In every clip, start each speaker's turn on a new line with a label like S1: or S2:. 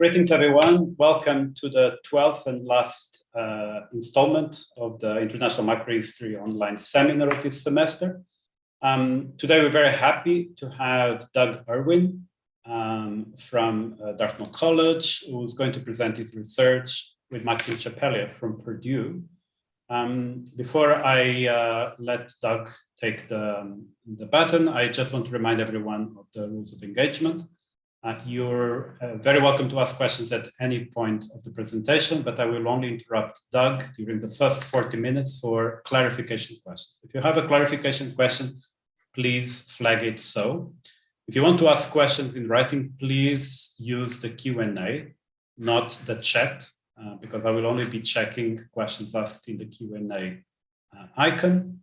S1: Greetings, everyone. Welcome to the 12th and last installment of the International Macrohistory online seminar of this semester. Today, we're very happy to have Doug Irwin from Dartmouth College, who's going to present his research with Maxime Chapelier from Purdue. Before I let Doug take the baton, I just want to remind everyone of the rules of engagement. You're very welcome to ask questions at any point of the presentation, but I will only interrupt Doug during the first 40 minutes for clarification questions. If you have a clarification question, please flag it so. If you want to ask questions in writing, please use the Q&A, not the chat, because I will only be checking questions asked in the Q&A icon.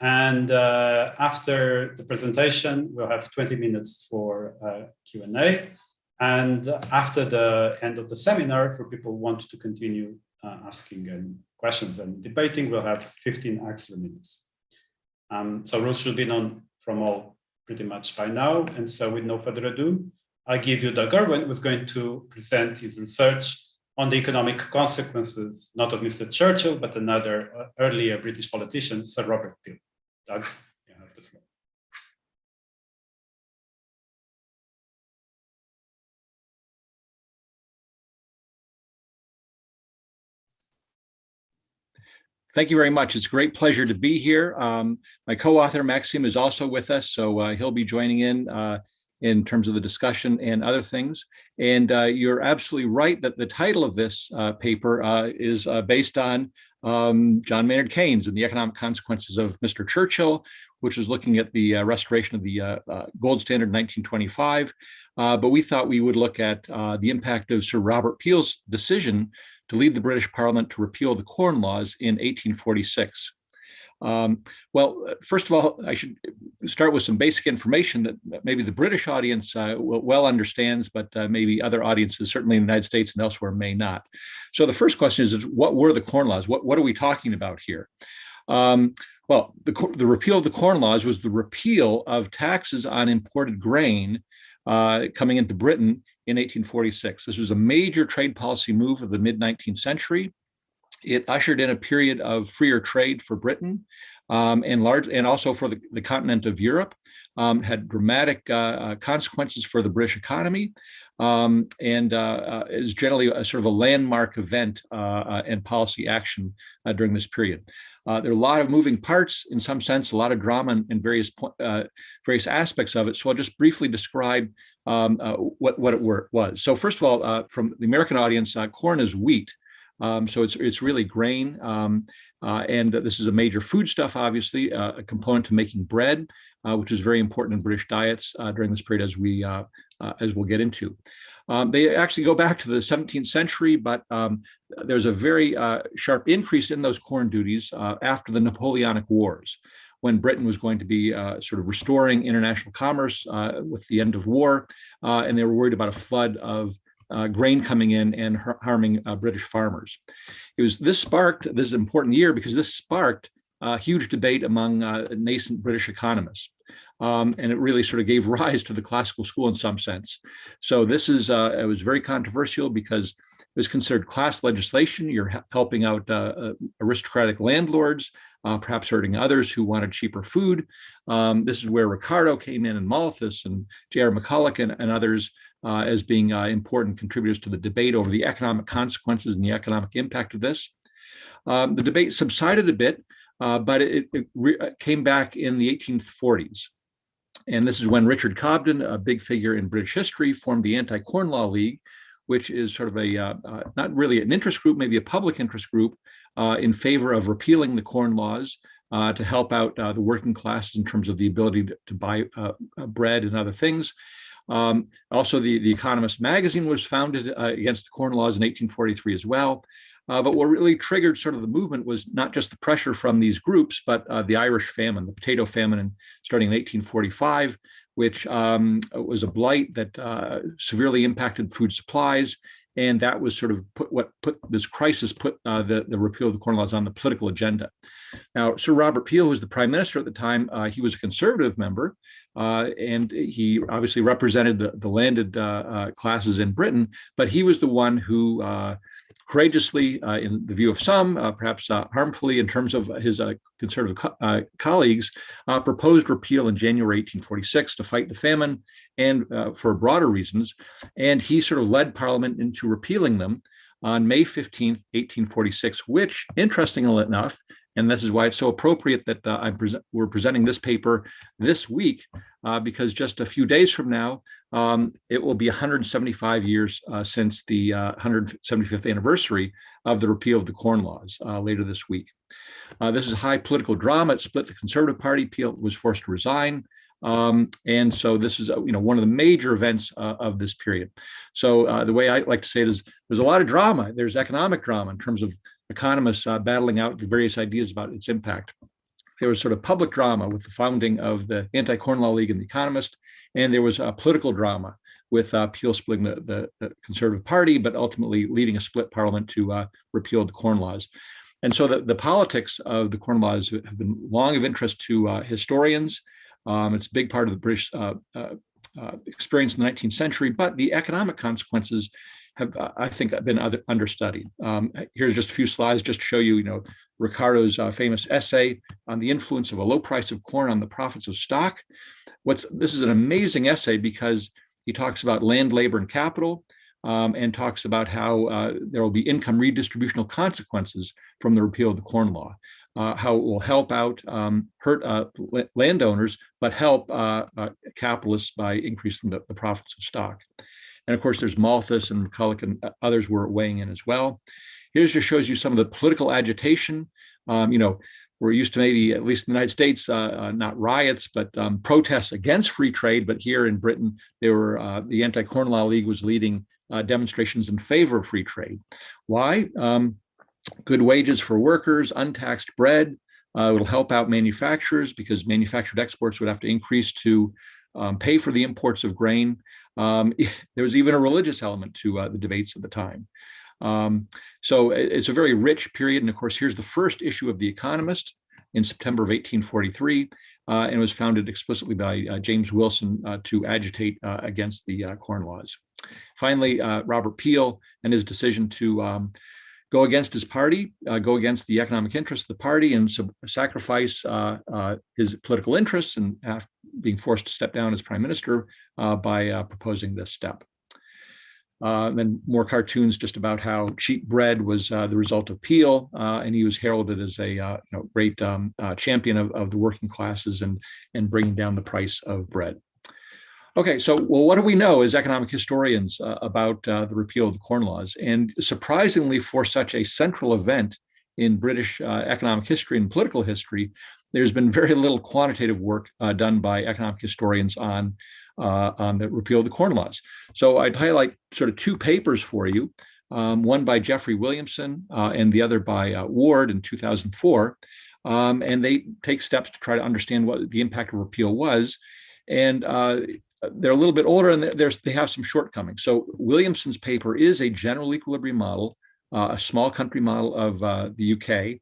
S1: And after the presentation, we'll have 20 minutes for Q&A. And after the end of the seminar, for people who want to continue asking questions and debating, we'll have 15 extra minutes. So rules should be known from all pretty much by now. And so with no further ado, I give you Doug Irwin, who's going to present his research on the economic consequences, not of Mr. Churchill, but another earlier British politician, Sir Robert Peel. Doug, you have the floor.
S2: Thank you very much. It's a great pleasure to be here. My co-author, Maxime, is also with us, so he'll be joining in terms of the discussion and other things. And you're absolutely right that the title of this paper is based on John Maynard Keynes and the economic consequences of Mr. Churchill, which was looking at the restoration of the gold standard in 1925. But we thought we would look at the impact of Sir Robert Peel's decision to lead the British Parliament to repeal the Corn Laws in 1846. Well, first of all, I should start with some basic information that maybe the British audience well understands, but maybe other audiences, certainly in the United States and elsewhere, may not. So the first question is what were the Corn Laws? What are we talking about here? Well, the repeal of the Corn Laws was the repeal of taxes on imported grain coming into Britain in 1846. This was a major trade policy move of the mid-19th century. It ushered in a period of freer trade for Britain and also for the continent of Europe. Had dramatic consequences for the British economy, and is generally a sort of a landmark event and policy action during this period. There are a lot of moving parts, in some sense, a lot of drama in various aspects of it. So I'll just briefly describe what it was. So first of all, from the American audience, corn is wheat. So it's really grain, and this is a major foodstuff, obviously, a component to making bread, which is very important in British diets during this period, as we'll get into. They actually go back to the 17th century, but there's a very sharp increase in those corn duties after the Napoleonic Wars, when Britain was going to be sort of restoring international commerce with the end of war, and they were worried about a flood of grain coming in and harming British farmers. This is an important year because this sparked a huge debate among nascent British economists. And it really sort of gave rise to the classical school in some sense. So it was very controversial because it was considered class legislation. You're helping out aristocratic landlords, perhaps hurting others who wanted cheaper food. This is where Ricardo came in, and Malthus and J.R. McCulloch and others as being important contributors to the debate over the economic consequences and the economic impact of this. The debate subsided a bit, but it came back in the 1840s. And this is when Richard Cobden, a big figure in British history, formed the Anti-Corn Law League, which is sort of not really an interest group, maybe a public interest group in favor of repealing the Corn Laws to help out the working classes in terms of the ability to buy bread and other things. Also, the Economist magazine was founded against the Corn Laws in 1843 as well. But what really triggered sort of the movement was not just the pressure from these groups, but the Irish famine, the potato famine starting in 1845, which was a blight that severely impacted food supplies And that was sort of put the repeal of the Corn Laws on the political agenda. Now, Sir Robert Peel, who was the prime minister at the time, he was a conservative member, and he obviously represented the landed classes in Britain, but he was the one who courageously, in the view of some, perhaps harmfully in terms of his conservative colleagues, proposed repeal in January 1846 to fight the famine and for broader reasons. And he sort of led Parliament into repealing them on May 15th, 1846, which, interestingly enough, and this is why it's so appropriate that we're presenting this paper this week, because just a few days from now, it will be 175 years since the 175th anniversary of the repeal of the Corn Laws later this week. This is a high political drama. It split the Conservative Party. Peel was forced to resign. And so this is one of the major events of this period. So the way I like to say it is there's a lot of drama. There's economic drama in terms of economists battling out the various ideas about its impact. There was sort of public drama with the founding of the Anti-Corn Law League and the Economist, and there was political drama with Peel splitting the Conservative Party, but ultimately leading a split parliament to repeal the Corn Laws. And so the politics of the Corn Laws have been long of interest to historians. It's a big part of the British experience in the 19th century, but the economic consequences have, I think, been understudied. Here's just a few slides just to show you, Ricardo's famous essay on the influence of a low price of corn on the profits of stock. This is an amazing essay because he talks about land, labor, and capital, and talks about how there will be income redistributional consequences from the repeal of the Corn Law. How it will help out, hurt landowners, but help capitalists by increasing the profits of stock. And of course, there's Malthus and McCulloch and others were weighing in as well. Here's just shows you some of the political agitation. We're used to maybe, at least in the United States, not riots, but protests against free trade. But here in Britain, the Anti-Corn Law League was leading demonstrations in favor of free trade. Why? Good wages for workers, untaxed bread. It'll help out manufacturers because manufactured exports would have to increase to pay for the imports of grain. There was even a religious element to the debates at the time. So it's a very rich period. And of course, here's the first issue of The Economist in September of 1843, and it was founded explicitly by James Wilson to agitate against the Corn Laws. Finally, Robert Peel and his decision to go against his party, go against the economic interests of the party and sacrifice his political interests and being forced to step down as prime minister by proposing this step. Then more cartoons just about how cheap bread was the result of Peel, and he was heralded as a great champion of the working classes and bringing down the price of bread. Okay, so what do we know as economic historians about the repeal of the Corn Laws? And surprisingly, for such a central event in British economic history and political history, there's been very little quantitative work done by economic historians on the repeal of the Corn Laws. So I'd highlight sort of two papers for you, one by Jeffrey Williamson and the other by Ward in 2004. And they take steps to try to understand what the impact of repeal was. And they're a little bit older and they have some shortcomings. So Williamson's paper is a general equilibrium model, a small country model of the UK.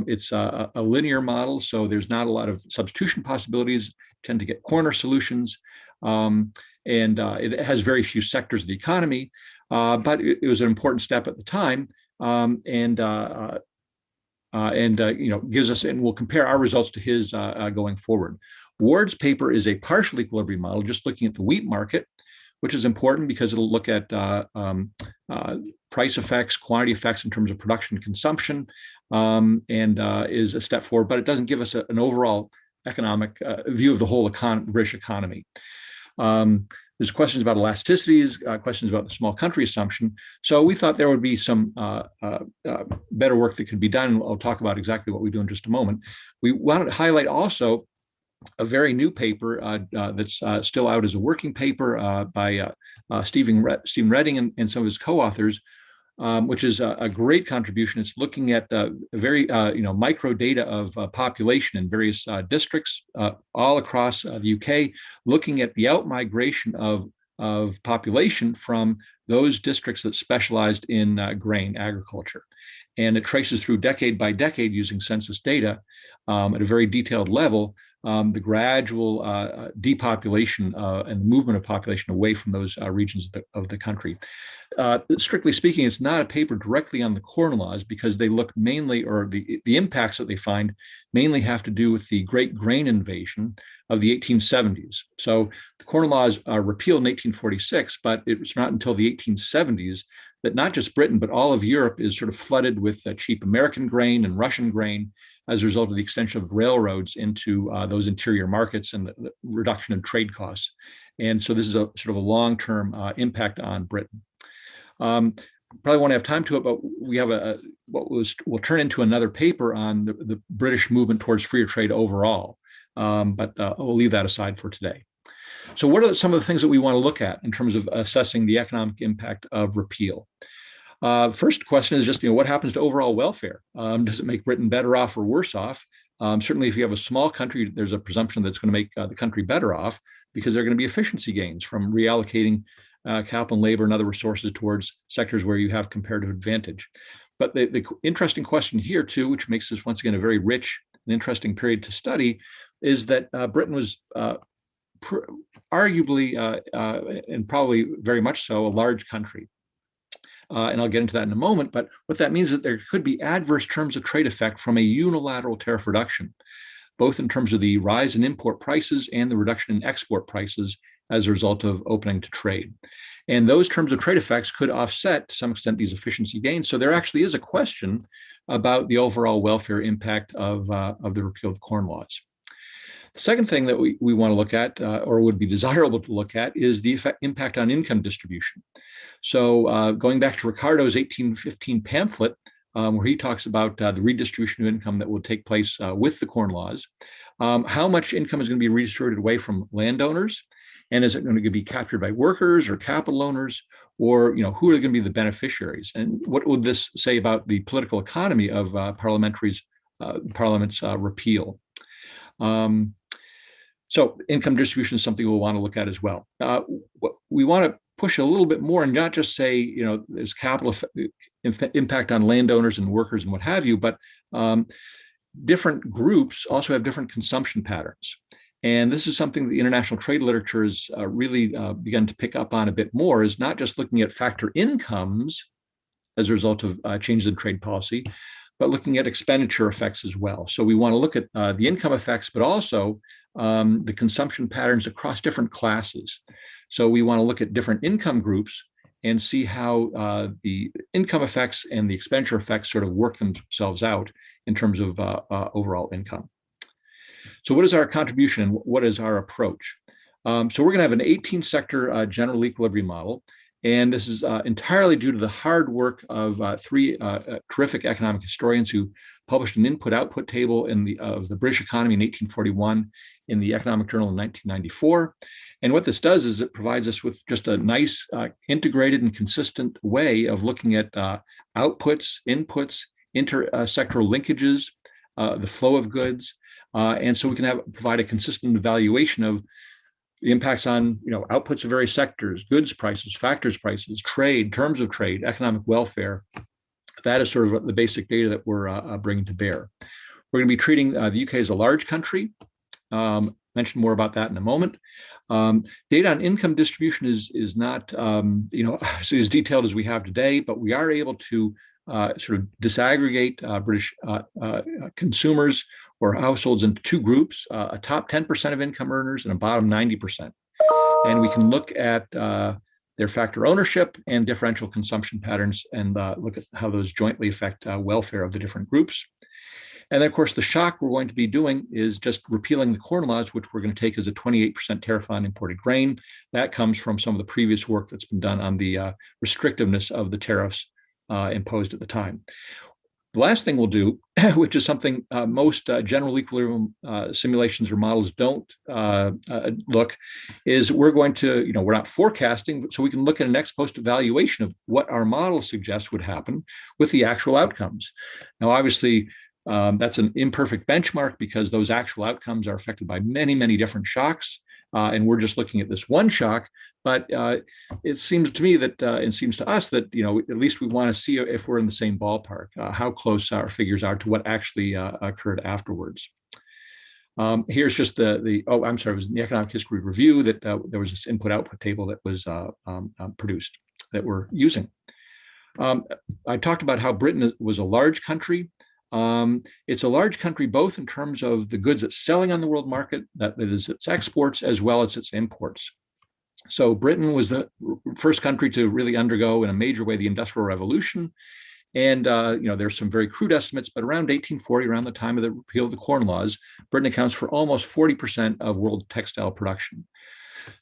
S2: It's a linear model, so there's not a lot of substitution possibilities, tend to get corner solutions, and it has very few sectors of the economy, but it was an important step at the time, and gives us, and we'll compare our results to his going forward. Ward's paper is a partial equilibrium model, just looking at the wheat market, which is important because it'll look at price effects, quantity effects in terms of production and consumption, and is a step forward, but it doesn't give us an overall economic view of the whole British economy. There's questions about elasticities, questions about the small country assumption. So we thought there would be some better work that could be done. I'll talk about exactly what we do in just a moment. We wanted to highlight also a very new paper that's still out as a working paper by Stephen Redding and some of his co-authors, which is a great contribution. It's looking at very micro data of population in various districts all across the UK, looking at the outmigration of of population from those districts that specialized in grain agriculture. And it traces through decade by decade using census data at a very detailed level, the gradual depopulation and the movement of population away from those regions of the country. Strictly speaking, it's not a paper directly on the Corn Laws because they look mainly, or the impacts that they find mainly have to do with the Great Grain Invasion of the 1870s. So the Corn Laws are repealed in 1846, but it was not until the 1870s that not just Britain, but all of Europe is sort of flooded with cheap American grain and Russian grain as a result of the extension of railroads into those interior markets and the reduction in trade costs. And so this is a sort of a long-term impact on Britain. Probably won't have time to it, but we have what will turn into another paper on the British movement towards freer trade overall. But we'll leave that aside for today. So what are some of the things that we want to look at in terms of assessing the economic impact of repeal? First question is just, what happens to overall welfare? Does it make Britain better off or worse off? Certainly, if you have a small country, there's a presumption that's going to make the country better off because there are going to be efficiency gains from reallocating capital and labor and other resources towards sectors where you have comparative advantage. But the interesting question here, too, which makes this once again a very rich and interesting period to study, is that Britain was arguably and probably very much so a large country. And I'll get into that in a moment, but what that means is that there could be adverse terms of trade effect from a unilateral tariff reduction, both in terms of the rise in import prices and the reduction in export prices as a result of opening to trade. And those terms of trade effects could offset to some extent these efficiency gains. So there actually is a question about the overall welfare impact of the repeal of the Corn Laws. The second thing that we want to look at, or would be desirable to look at, is the impact on income distribution. So going back to Ricardo's 1815 pamphlet, where he talks about the redistribution of income that will take place with the Corn Laws, how much income is going to be redistributed away from landowners, and is it going to be captured by workers or capital owners, or who are going to be the beneficiaries? And what would this say about the political economy of Parliament's repeal? So income distribution is something we'll want to look at as well. We want to push a little bit more and not just say, there's capital impact on landowners and workers and what have you, but different groups also have different consumption patterns. And this is something the international trade literature has really begun to pick up on a bit more, is not just looking at factor incomes as a result of changes in trade policy, but looking at expenditure effects as well. So we want to look at the income effects, but also the consumption patterns across different classes. So we want to look at different income groups and see how the income effects and the expenditure effects sort of work themselves out in terms of overall income. So what is our contribution and what is our approach? So we're going to have an 18-sector general equilibrium model. And this is entirely due to the hard work of three terrific economic historians who published an input-output table of the British economy in 1841 in the Economic Journal in 1994. And what this does is it provides us with just a nice integrated and consistent way of looking at outputs, inputs, intersectoral linkages, the flow of goods. And so we can provide a consistent evaluation of the impacts on outputs of various sectors, goods prices, factors prices, trade, terms of trade, economic welfare. That is sort of the basic data that we're bringing to bear. We're going to be treating the UK as a large country. Mention more about that in a moment. Data on income distribution is not obviously as detailed as we have today, but we are able to sort of disaggregate British consumers or households into two groups, a top 10% of income earners and a bottom 90%. And we can look at their factor ownership and differential consumption patterns and look at how those jointly affect welfare of the different groups. And then, of course, the shock we're going to be doing is just repealing the Corn Laws, which we're going to take as a 28% tariff on imported grain. That comes from some of the previous work that's been done on the restrictiveness of the tariffs imposed at the time. The last thing we'll do, which is something most general equilibrium simulations or models don't look, is we're going to, we're not forecasting, so we can look at an ex post evaluation of what our model suggests would happen with the actual outcomes. Now, obviously, that's an imperfect benchmark because those actual outcomes are affected by many, many different shocks. And we're just looking at this one shock. But it seems to me that, it seems to us that, at least we want to see if we're in the same ballpark, how close our figures are to what actually occurred afterwards. Here's just it was in the Economic History Review that there was this input-output table that was produced that we're using. I talked about how Britain was a large country. It's a large country both in terms of the goods it's selling on the world market, that is its exports, as well as its imports. So Britain was the first country to really undergo in a major way the Industrial Revolution. And there's some very crude estimates, but around 1840, around the time of the repeal of the Corn Laws, Britain accounts for almost 40% of world textile production.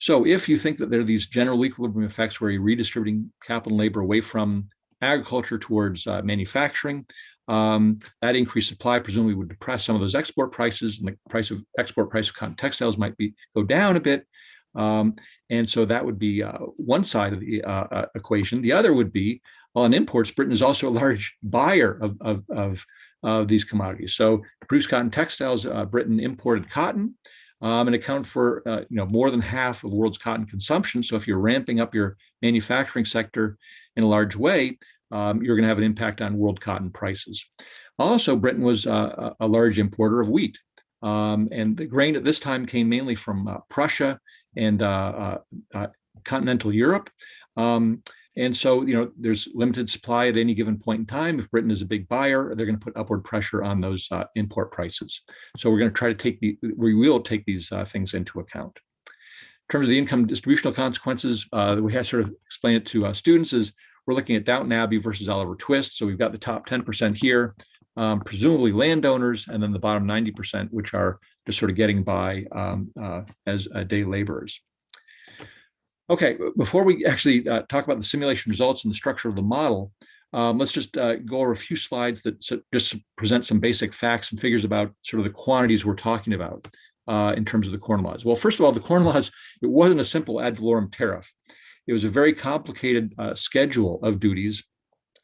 S2: So if you think that there are these general equilibrium effects where you're redistributing capital and labor away from agriculture towards manufacturing, that increased supply presumably would depress some of those export prices, and the export price of cotton textiles might go down a bit. And so that would be one side of the equation. The other would be, on imports, Britain is also a large buyer of these commodities. So to produce cotton textiles, Britain imported cotton and account for more than half of the world's cotton consumption. So if you're ramping up your manufacturing sector in a large way, you're going to have an impact on world cotton prices. Also, Britain was a large importer of wheat. And the grain at this time came mainly from Prussia and continental Europe. And so, there's limited supply at any given point in time. If Britain is a big buyer, they're going to put upward pressure on those import prices. So we're going to try to we will take these things into account. In terms of the income distributional consequences, we have sort of explained it to students is we're looking at Downton Abbey versus Oliver Twist. So we've got the top 10% here, presumably landowners, and then the bottom 90%, which are just sort of getting by as day laborers. Okay, before we actually talk about the simulation results and the structure of the model, let's just go over a few slides that just present some basic facts and figures about sort of the quantities we're talking about in terms of the Corn Laws. Well, first of all, the Corn Laws, it wasn't a simple ad valorem tariff. It was a very complicated schedule of duties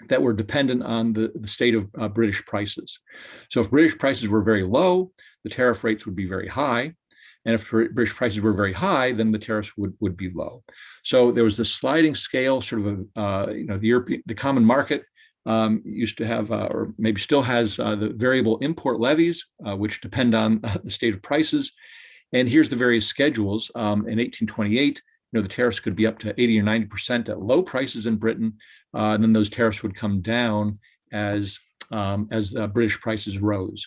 S2: that were dependent on the state of British prices. So if British prices were very low, the tariff rates would be very high. And if British prices were very high, then the tariffs would be low. So there was this sliding scale, sort of the common market used to have, or maybe still has, the variable import levies, which depend on the state of prices. And here's the various schedules. In 1828, the tariffs could be up to 80 or 90% at low prices in Britain. And then those tariffs would come down as British prices rose.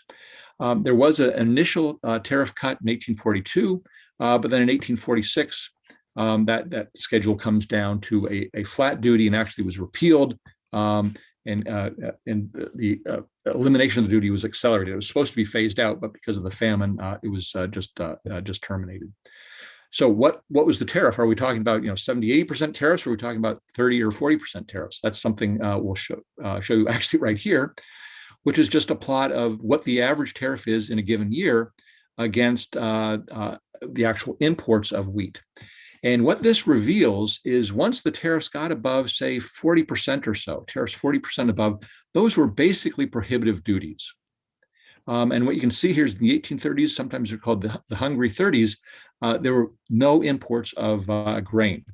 S2: There was an initial tariff cut in 1842, but then in 1846, that schedule comes down to a flat duty and actually was repealed, and the elimination of the duty was accelerated. It was supposed to be phased out, but because of the famine, it was just terminated. So what was the tariff? Are we talking about 70, 80% tariffs, or are we talking about 30 or 40% tariffs? That's something we'll show you actually right here, which is just a plot of what the average tariff is in a given year against the actual imports of wheat. And what this reveals is once the tariffs got above, say, 40% or so, tariffs 40% above, those were basically prohibitive duties. And what you can see here is in the 1830s, sometimes they're called the Hungry 30s, there were no imports of grain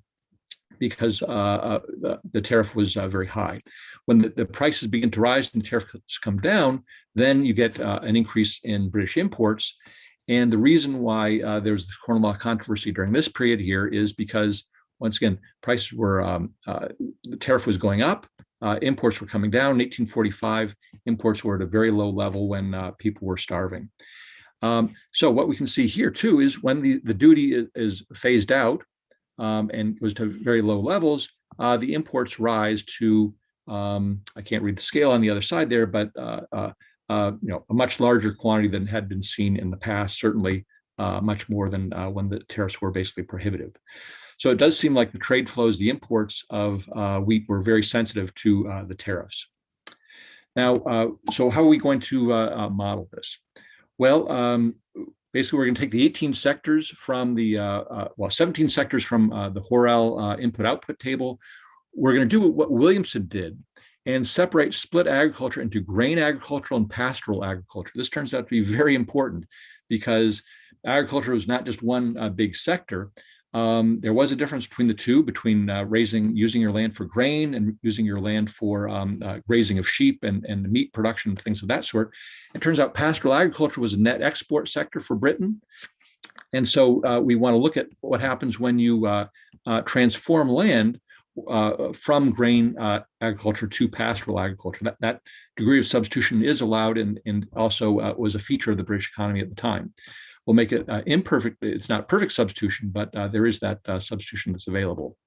S2: because the tariff was very high. When the prices begin to rise and the tariffs come down, then you get an increase in British imports. And the reason why there's this Corn Law controversy during this period here is because, once again, prices were, the tariff was going up, imports were coming down. In 1845, imports were at a very low level when people were starving. So what we can see here too is when the duty is phased out and goes to very low levels, the imports rise to, I can't read the scale on the other side there, but a much larger quantity than had been seen in the past, certainly much more than when the tariffs were basically prohibitive. So it does seem like the trade flows, the imports of wheat were very sensitive to the tariffs. Now, so how are we going to model this? Well, basically, we're going to take the 18 sectors from the, 17 sectors from the Horel input-output table. We're going to do what Williamson did and split agriculture into grain agricultural and pastoral agriculture. This turns out to be very important because agriculture was not just one big sector. There was a difference between the two, between using your land for grain and using your land for grazing of sheep and meat production and things of that sort. It turns out pastoral agriculture was a net export sector for Britain. And so we want to look at what happens when you transform land from grain agriculture to pastoral agriculture. That degree of substitution is allowed and also was a feature of the British economy at the time. We'll make it imperfect. It's not perfect substitution, but there is that substitution that's available.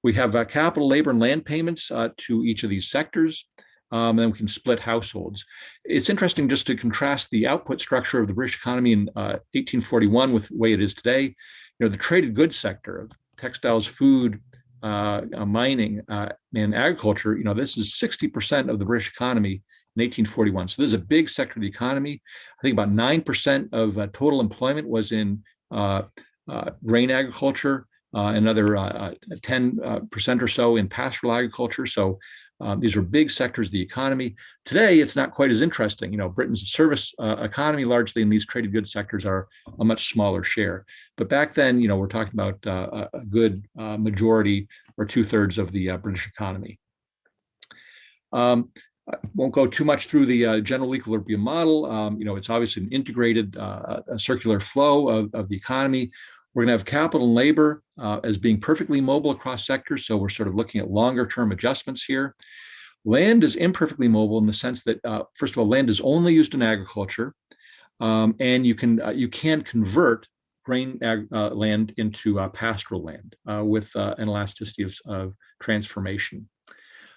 S2: We have capital, labor, and land payments to each of these sectors. And then we can split households. It's interesting just to contrast the output structure of the British economy in 1841 with the way it is today. You know, the traded goods sector of textiles, food, mining, and agriculture, you know, this is 60% of the British economy in 1841. So this is a big sector of the economy. I think about 9% of total employment was in grain agriculture, another 10% or so in pastoral agriculture. So these are big sectors of the economy. Today, it's not quite as interesting. You know, Britain's service economy largely in these traded goods sectors are a much smaller share. But back then, you know, we're talking about a good majority or 2/3 of the British economy. I won't go too much through the general equilibrium model. You know, it's obviously an integrated circular flow of the economy. We're going to have capital and labor as being perfectly mobile across sectors. So we're sort of looking at longer term adjustments here. Land is imperfectly mobile in the sense that, first of all, land is only used in agriculture. And you can convert grain land into pastoral land with an elasticity of transformation.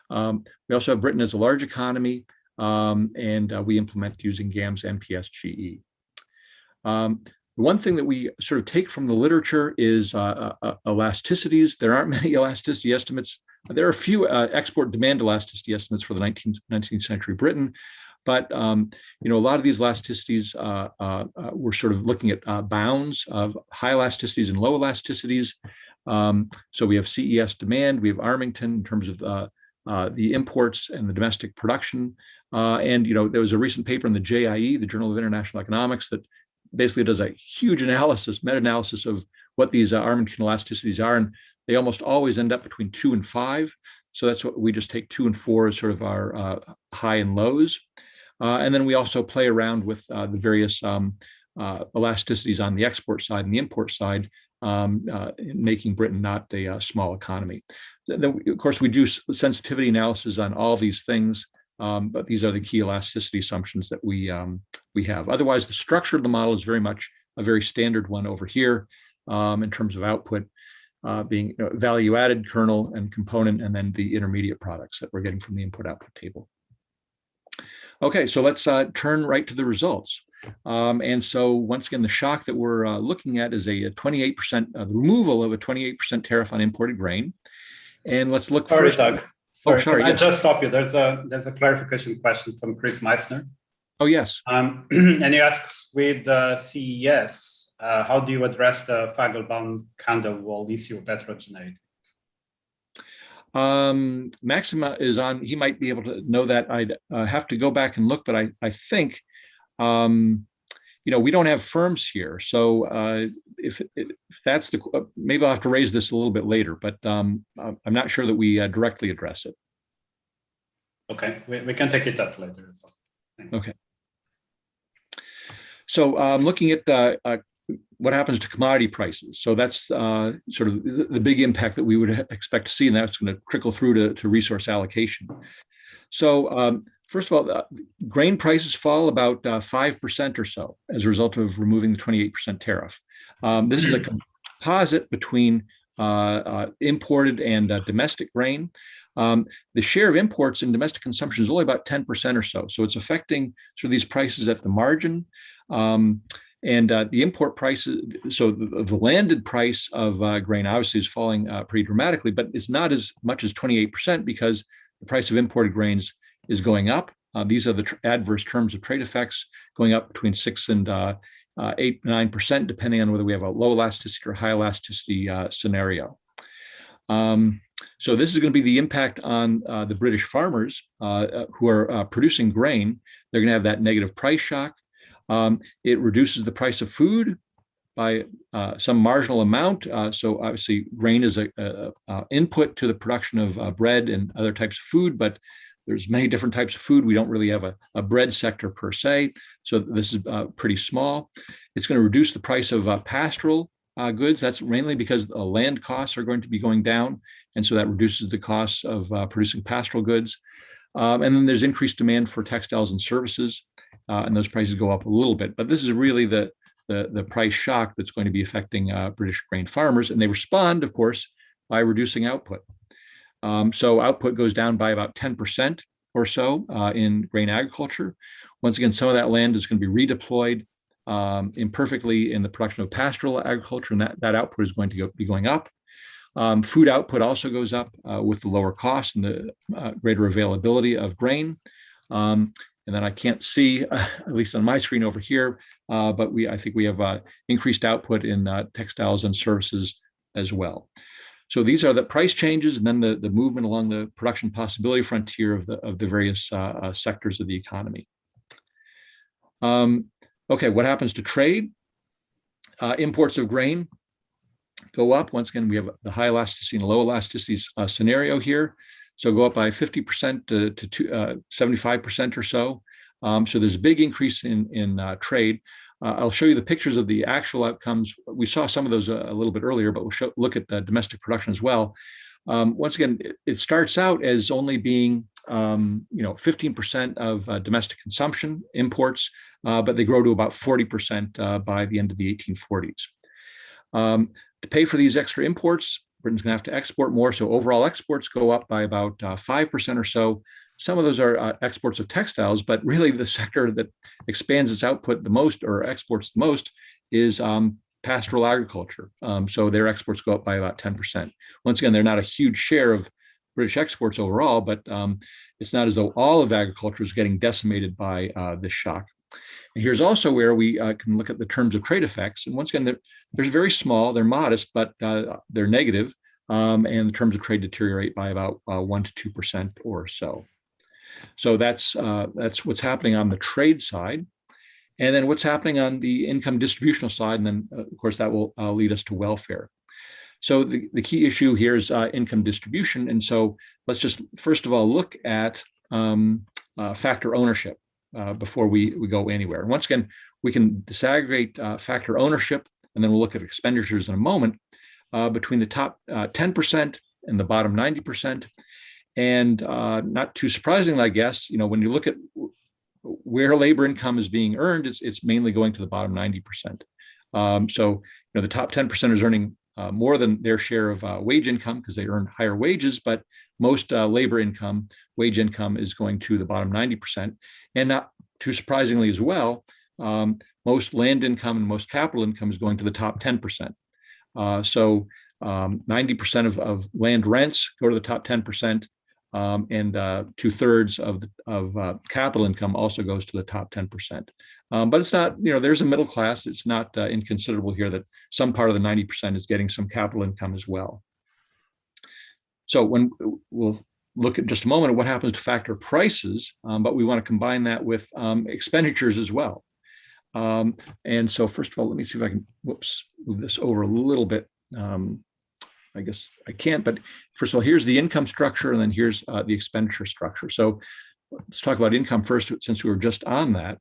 S2: We also have Britain as a large economy, and we implement using GAMS NPS GE. The one thing that we sort of take from the literature is elasticities. There aren't many elasticity estimates. There are a few export demand elasticity estimates for the 19th century Britain, but you know, a lot of these elasticities we're sort of looking at bounds of high elasticities and low elasticities. So we have CES demand, we have Armington in terms of the imports and the domestic production, and you know, there was a recent paper in the JIE, the Journal of International Economics, that basically does a huge analysis, meta-analysis of what these Armington elasticities are, and they almost always end up between 2 and 5. So that's what we just take 2 and 4 as sort of our high and lows. And then we also play around with the various elasticities on the export side and the import side, making Britain not a small economy. Then, of course, we do sensitivity analysis on all these things, but these are the key elasticity assumptions that we have. Otherwise, the structure of the model is very much a very standard one over here in terms of output being value-added, kernel, and component, and then the intermediate products that we're getting from the input-output table. Okay, so let's turn right to the results. And so once again, the shock that we're looking at is a 28%, the removal of a 28% tariff on imported grain. And let's look first.
S1: Doug. Sorry,
S2: sorry.
S1: Can I just stop you? There's a clarification question from Chris Meissner.
S2: Oh, yes.
S1: And he asks, with CES, how do you address the Feigelbaum candle wall issue of heterogeneity?
S2: Maxima is on. He might be able to know that. I'd have to go back and look, but I think, you know, we don't have firms here. So if that's the, maybe I'll have to raise this a little bit later, but I'm not sure that we directly address it.
S1: Okay, we can take it up later. Thanks.
S2: Okay. So looking at what happens to commodity prices. So that's sort of the big impact that we would expect to see, and that's going to trickle through to resource allocation. So first of all, grain prices fall about 5% or so as a result of removing the 28% tariff. This is a composite between imported and domestic grain. The share of imports in domestic consumption is only about 10% or so. So it's affecting sort of these prices at the margin. And the import prices, so the landed price of grain obviously is falling pretty dramatically, but it's not as much as 28% because the price of imported grains is going up. These are the adverse terms of trade effects, going up between 6 and 8, 9%, depending on whether we have a low elasticity or high elasticity scenario. So this is going to be the impact on the British farmers who are producing grain. They're going to have that negative price shock. It reduces the price of food by some marginal amount. So obviously grain is a input to the production of bread and other types of food, but there's many different types of food. We don't really have a bread sector per se. So this is pretty small. It's going to reduce the price of pastoral goods. That's mainly because land costs are going to be going down. And so that reduces the costs of producing pastoral goods. And then there's increased demand for textiles and services, and those prices go up a little bit. But this is really the price shock that's going to be affecting British grain farmers. And they respond, of course, by reducing output. So output goes down by about 10% or so in grain agriculture. Once again, some of that land is going to be redeployed imperfectly in the production of pastoral agriculture, and that output is going to be going up. Food output also goes up with the lower cost and the greater availability of grain. And then I can't see, at least on my screen over here, but I think we have increased output in textiles and services as well. So these are the price changes, and then the movement along the production possibility frontier of the various sectors of the economy. Okay, what happens to trade? Imports of grain go up. Once again, we have the high elasticity and low elasticity scenario here. So go up by 50% to 75% or so. So there's a big increase in trade. I'll show you the pictures of the actual outcomes. We saw some of those a little bit earlier, but we'll look at the domestic production as well. Once again, it starts out as only being 15% of domestic consumption imports, but they grow to about 40% by the end of the 1840s. To pay for these extra imports, Britain's going to have to export more. So overall exports go up by about 5% or so. Some of those are exports of textiles, but really the sector that expands its output the most or exports the most is pastoral agriculture. So their exports go up by about 10%. Once again, they're not a huge share of British exports overall, but it's not as though all of agriculture is getting decimated by this shock. And here's also where we can look at the terms of trade effects. And once again, they're very small, they're modest, but they're negative. And the terms of trade deteriorate by about 1 to 2% or so. So that's what's happening on the trade side. And then what's happening on the income distributional side. And then, of course, that will lead us to welfare. So the key issue here is income distribution. And so let's just, first of all, look at factor ownership before we go anywhere. And once again, we can disaggregate factor ownership, and then we'll look at expenditures in a moment between the top 10% and the bottom 90%. And not too surprisingly, I guess, when you look at where labor income is being earned, it's mainly going to the bottom 90%. So the top 10% is earning more than their share of wage income because they earn higher wages, but most labor income, wage income is going to the bottom 90%. And not too surprisingly as well, most land income and most capital income is going to the top 10%. So 90% of land rents go to the top 10%, and 2/3 of capital income also goes to the top 10%. But it's not, there's a middle class. It's not inconsiderable here that some part of the 90% is getting some capital income as well. So when we'll look at just a moment at what happens to factor prices, but we want to combine that with expenditures as well. And so first of all, let me see if I can, move this over a little bit. I guess I can't, but first of all, here's the income structure, and then here's the expenditure structure. So let's talk about income first, since we were just on that.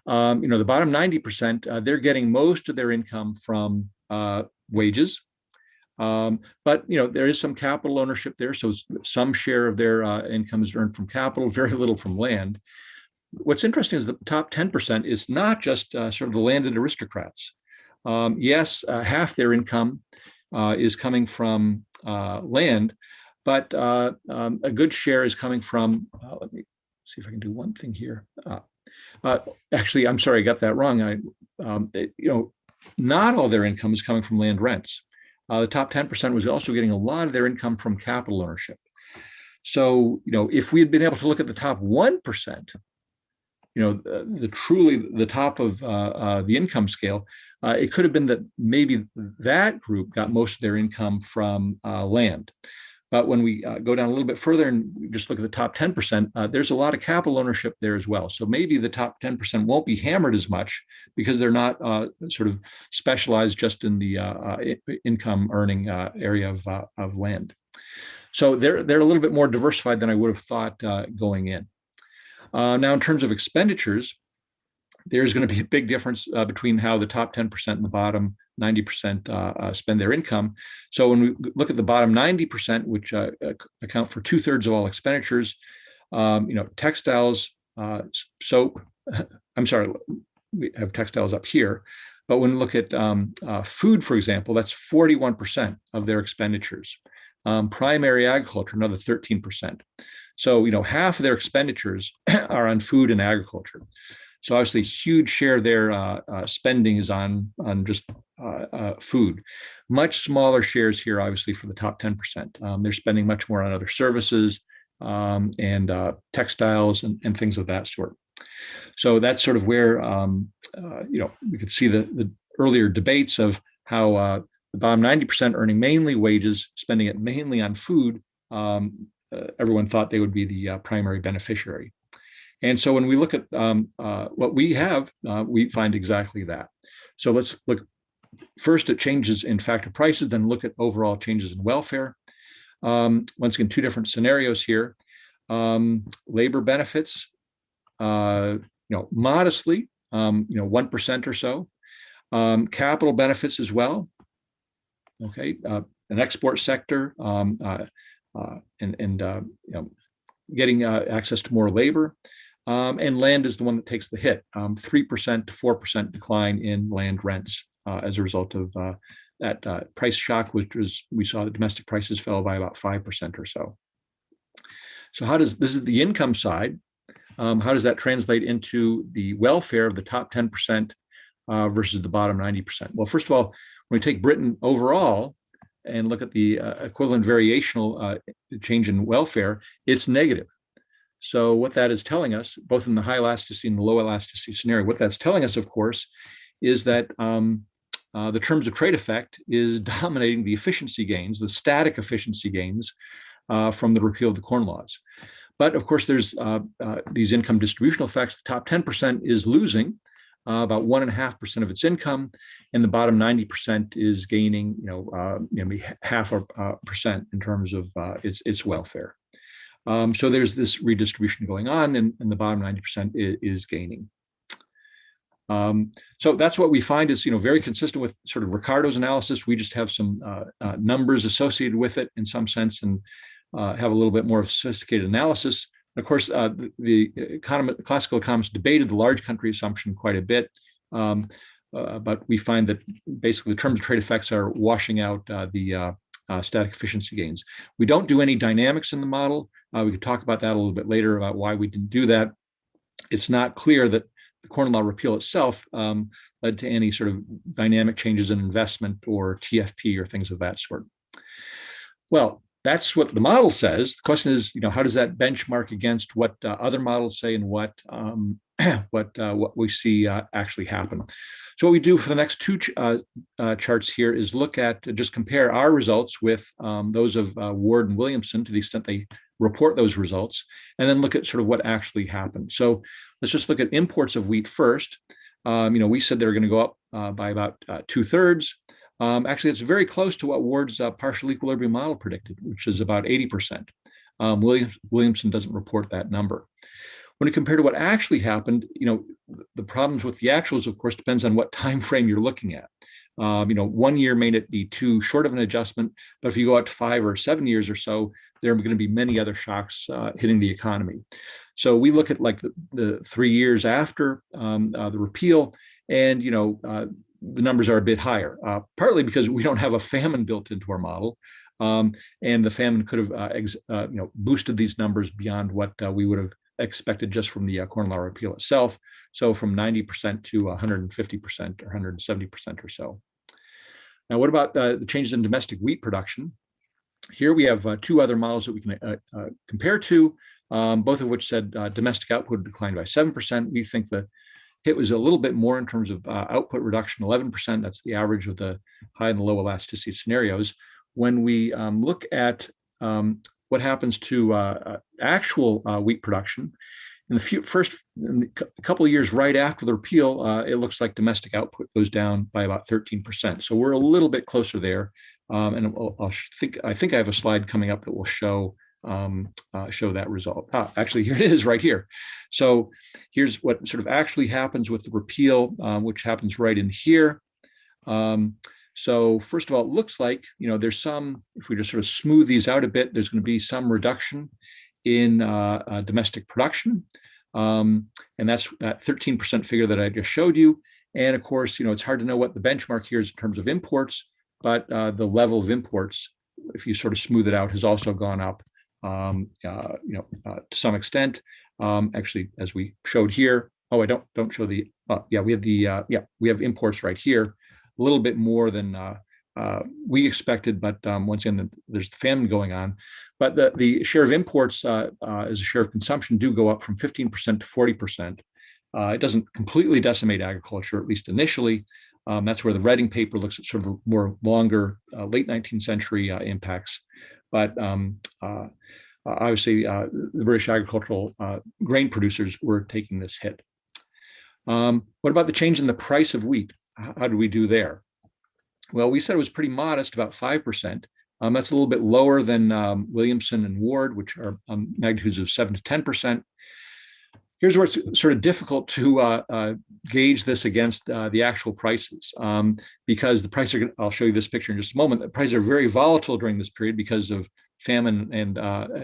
S2: The bottom 90%, they're getting most of their income from wages. But there is some capital ownership there, so some share of their income is earned from capital, very little from land. What's interesting is the top 10% is not just sort of the landed aristocrats. Yes, half their income is coming from land, but a good share is coming from, let me see if I can do one thing here. Actually, I'm sorry, I got that wrong. Not all their income is coming from land rents. The top 10% was also getting a lot of their income from capital ownership. So, if we had been able to look at the top 1%, truly the top of the income scale, it could have been that maybe that group got most of their income from land. But when we go down a little bit further and just look at the top 10%, there's a lot of capital ownership there as well. So maybe the top 10% won't be hammered as much because they're not sort of specialized just in the income earning area of land. So they're a little bit more diversified than I would have thought going in. Now, in terms of expenditures, there's going to be a big difference between how the top 10% and the bottom 90% spend their income. So when we look at the bottom 90%, which account for 2/3 of all expenditures, textiles, soap, I'm sorry, we have textiles up here. But when we look at food, for example, that's 41% of their expenditures. Primary agriculture, another 13%. So, half of their expenditures are on food and agriculture. So obviously, a huge share of their spending is on just food. Much smaller shares here, obviously, for the top 10%. They're spending much more on other services and textiles and things of that sort. So that's sort of where we could see the earlier debates of how the bottom 90% earning mainly wages, spending it mainly on food. Everyone thought they would be the primary beneficiary. And so when we look at what we have, we find exactly that. So let's look first at changes in factor prices, then look at overall changes in welfare. Once again, two different scenarios here. Labor benefits, modestly, 1% or so. Capital benefits as well. Okay, an export sector getting access to more labor. And land is the one that takes the hit, 3% to 4% decline in land rents as a result of that price shock, which was, we saw the domestic prices fell by about 5% or so. So this is the income side. How does that translate into the welfare of the top 10% versus the bottom 90%? Well, first of all, when we take Britain overall and look at the equivalent variational change in welfare, it's negative. So what that is telling us, both in the high elasticity and the low elasticity scenario, what that's telling us, of course, is that the terms of trade effect is dominating the efficiency gains, the static efficiency gains from the repeal of the Corn Laws. But of course, there's these income distributional effects. The top 10% is losing about 1.5% of its income, and the bottom 90% is gaining, maybe 0.5% in terms of its welfare. So there's this redistribution going on, and the bottom 90% is gaining. So that's what we find is, very consistent with sort of Ricardo's analysis. We just have some numbers associated with it in some sense, and have a little bit more sophisticated analysis. Of course, the classical economists debated the large country assumption quite a bit, but we find that basically the terms of trade effects are washing out the static efficiency gains. We don't do any dynamics in the model. We could talk about that a little bit later about why we didn't do that. It's not clear that the Corn Law repeal itself led to any sort of dynamic changes in investment or TFP or things of that sort. Well, that's what the model says. The question is, how does that benchmark against what other models say and what we see actually happen? So what we do for the next two charts here is look at, just compare our results with those of Ward and Williamson to the extent they report those results, and then look at sort of what actually happened. So let's just look at imports of wheat first. We said they were going to go up by about 2/3. Actually, it's very close to what Ward's partial equilibrium model predicted, which is about 80%. Williamson doesn't report that number. When you compare to what actually happened, the problems with the actuals, of course, depends on what time frame you're looking at. 1 year may not be too short of an adjustment, but if you go out to 5 or 7 years or so, there are going to be many other shocks hitting the economy. So we look at like the 3 years after the repeal, and the numbers are a bit higher, partly because we don't have a famine built into our model, and the famine could have boosted these numbers beyond what we would have expected just from the Corn Law repeal itself. So from 90% to 150% or 170% or so. Now, what about the changes in domestic wheat production? Here we have two other models that we can compare to, both of which said domestic output declined by 7%. We think the hit was a little bit more in terms of output reduction, 11%. That's the average of the high and the low elasticity scenarios. When we look at what happens to actual wheat production. In the couple of years right after the repeal, it looks like domestic output goes down by about 13%. So we're a little bit closer there. And I think I have a slide coming up that will show that result. Actually, here it is right here. So here's what sort of actually happens with the repeal, which happens right in here. So first of all, it looks like, there's some, if we just sort of smooth these out a bit, there's going to be some reduction in domestic production. And that's that 13% figure that I just showed you. And of course, it's hard to know what the benchmark here is in terms of imports, but the level of imports, if you sort of smooth it out, has also gone up, to some extent. Actually, as we showed here, I don't show the, we have imports right here, a little bit more than we expected, but once again, there's the famine going on. But the share of imports as a share of consumption do go up from 15% to 40%. It doesn't completely decimate agriculture, at least initially. That's where the Reading paper looks at sort of more longer, late 19th century impacts. But obviously, the British agricultural grain producers were taking this hit. What about the change in the price of wheat? How did we do there? Well, we said it was pretty modest, about 5%. That's a little bit lower than Williamson and Ward, which are magnitudes of 7 to 10%. Here's where it's sort of difficult to gauge this against the actual prices, because the prices are, I'll show you this picture in just a moment, the prices are very volatile during this period because of famine, and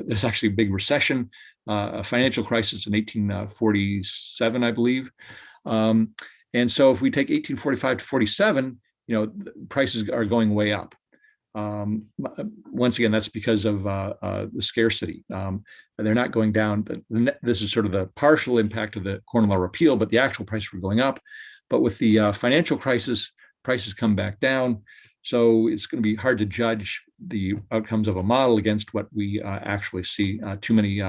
S2: there's actually a big recession, a financial crisis in 1847, I believe. And so if we take 1845 to 47, prices are going way up. Once again, that's because of the scarcity. They're not going down. This is sort of the partial impact of the Corn Law repeal, but the actual prices were going up. But with the financial crisis, prices come back down. So it's going to be hard to judge the outcomes of a model against what we actually see. Too many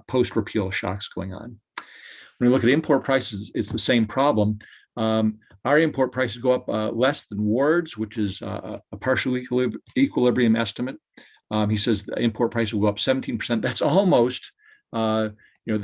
S2: post-repeal shocks going on. When we look at import prices, it's the same problem. Our import prices go up less than Ward's, which is a partial equilibrium estimate. He says the import prices will go up 17%. That's almost the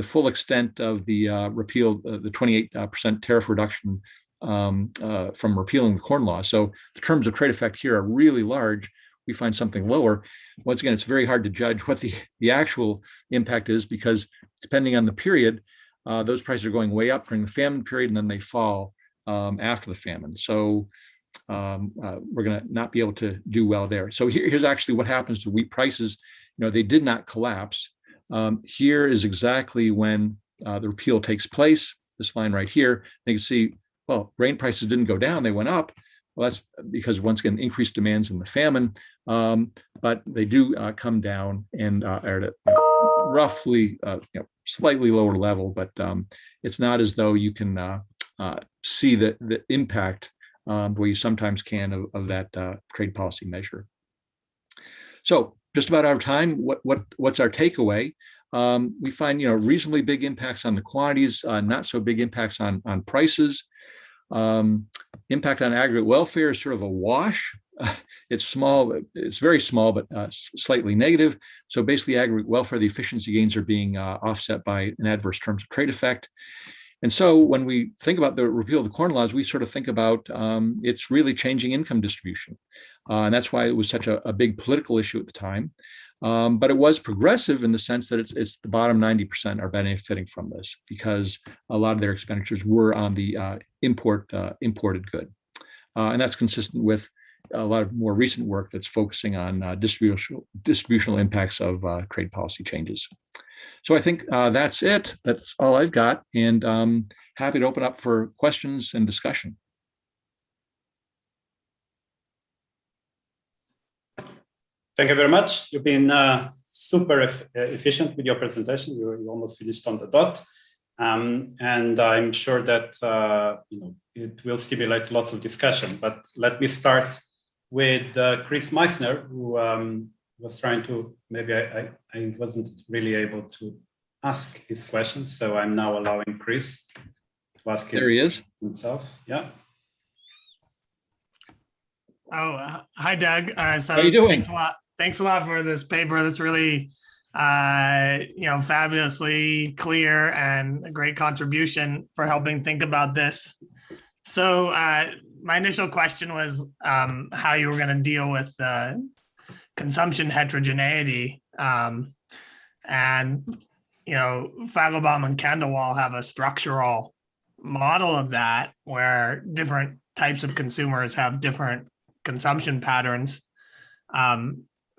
S2: full extent of the repeal, the 28% tariff reduction from repealing the Corn Law. So the terms of trade effect here are really large. We find something lower. Once again, it's very hard to judge what the actual impact is, because depending on the period, those prices are going way up during the famine period, and then they fall after the famine. So we're going to not be able to do well there. So here's actually what happens to wheat prices. They did not collapse. Here is exactly when the repeal takes place. This line right here, you can see, well, grain prices didn't go down, they went up. Well, that's because, once again, increased demands in the famine, but they do come down and are at a roughly slightly lower level, but it's not as though you can see the impact where you sometimes can of that trade policy measure. So just about out of time, what's our takeaway? We find reasonably big impacts on the quantities, not so big impacts on prices. Impact on aggregate welfare is sort of a wash. It's small, it's very small, but slightly negative. So basically, aggregate welfare, the efficiency gains are being offset by an adverse terms of trade effect. And so when we think about the repeal of the Corn Laws, we sort of think about it's really changing income distribution. And that's why it was such a big political issue at the time. But it was progressive in the sense that it's the bottom 90% are benefiting from this, because a lot of their expenditures were on the imported good. And that's consistent with a lot of more recent work that's focusing on distributional impacts of trade policy changes. So I think that's it. That's all I've got, and happy to open up for questions and discussion.
S1: Thank you very much. You've been super efficient with your presentation. You almost finished on the dot, and I'm sure that it will stimulate lots of discussion. But let me start with Chris Meissner, who was trying to, maybe I wasn't really able to ask his questions, so I'm now allowing Chris to ask
S2: there he is.
S1: himself. Yeah.
S3: Oh, hi, Doug.
S2: How are you doing?
S3: thanks a lot for this paper. That's really, fabulously clear and a great contribution for helping think about this. So my initial question was how you were going to deal with consumption heterogeneity. And, Feigelbaum and Kendall have a structural model of that where different types of consumers have different consumption patterns.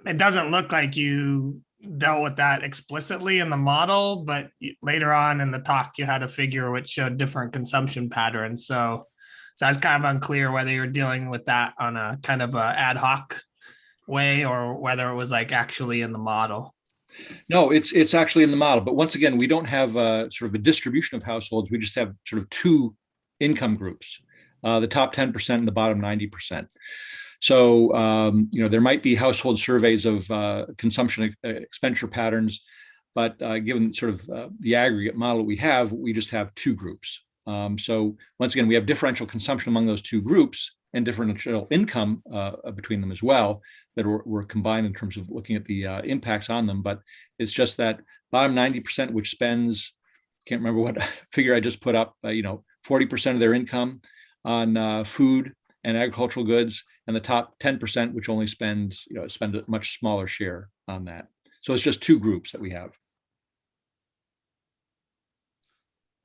S3: It doesn't look like you dealt with that explicitly in the model, but later on in the talk, you had a figure which showed different consumption patterns. So I was kind of unclear whether you're dealing with that on a kind of a ad hoc way or whether it was like actually in the model.
S2: No, it's actually in the model. But once again, we don't have sort of a distribution of households. We just have sort of two income groups, the top 10% and the bottom 90%. So, there might be household surveys of consumption expenditure patterns, but given sort of the aggregate model we have, we just have two groups. So once again, we have differential consumption among those two groups and differential income between them as well that were combined in terms of looking at the impacts on them. But it's just that bottom 90%, which spends, can't remember what figure I just put up, 40% of their income on food and agricultural goods, and the top 10%, which only spend a much smaller share on that. So it's just two groups that we have.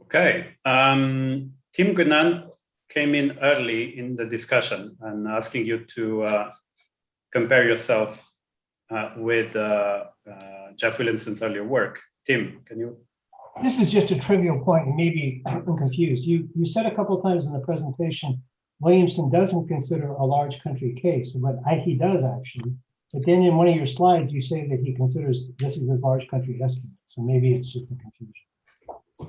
S1: Okay. Tim Gunan came in early in the discussion and asking you to compare yourself with Jeff Williamson's earlier work. Tim, can you?
S4: This is just a trivial point, and maybe I'm confused. You said a couple of times in the presentation, Williamson doesn't consider a large country case, but he does actually. But then in one of your slides, you say that he considers this is a large country estimate. So maybe it's just a confusion.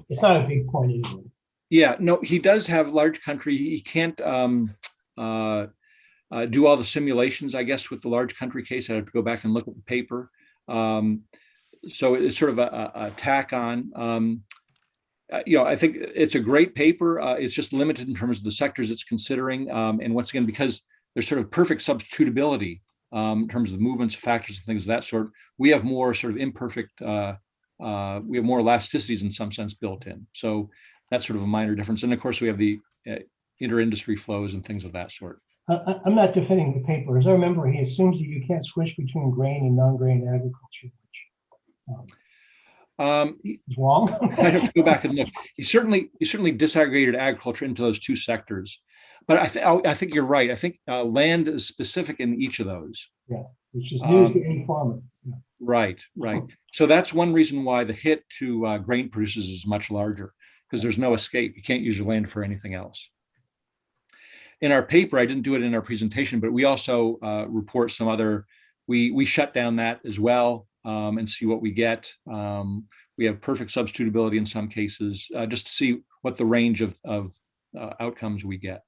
S4: It's not a big point anyway.
S2: Yeah, no, he does have large country. He can't do all the simulations, I guess, with the large country case. I have to go back and look at the paper. So it's sort of a tack on. I think it's a great paper. It's just limited in terms of the sectors it's considering. And once again, because there's sort of perfect substitutability in terms of the movements, factors, and things of that sort, we have more sort of imperfect, we have more elasticities in some sense built in. So that's sort of a minor difference. And of course, we have the inter-industry flows and things of that sort.
S4: I'm not defending the paper. As I remember, he assumes that you can't switch between grain and non-grain agriculture, which is wrong.
S2: I'd have to go back and look. He certainly disaggregated agriculture into those two sectors. But I think you're right. I think land is specific in each of those.
S4: Yeah, which is news to any farmer. Yeah.
S2: Right. So that's one reason why the hit to grain producers is much larger, because there's no escape. You can't use your land for anything else. In our paper, I didn't do it in our presentation, but we also report some other, we shut down that as well and see what we get. We have perfect substitutability in some cases, just to see what the range of outcomes we get.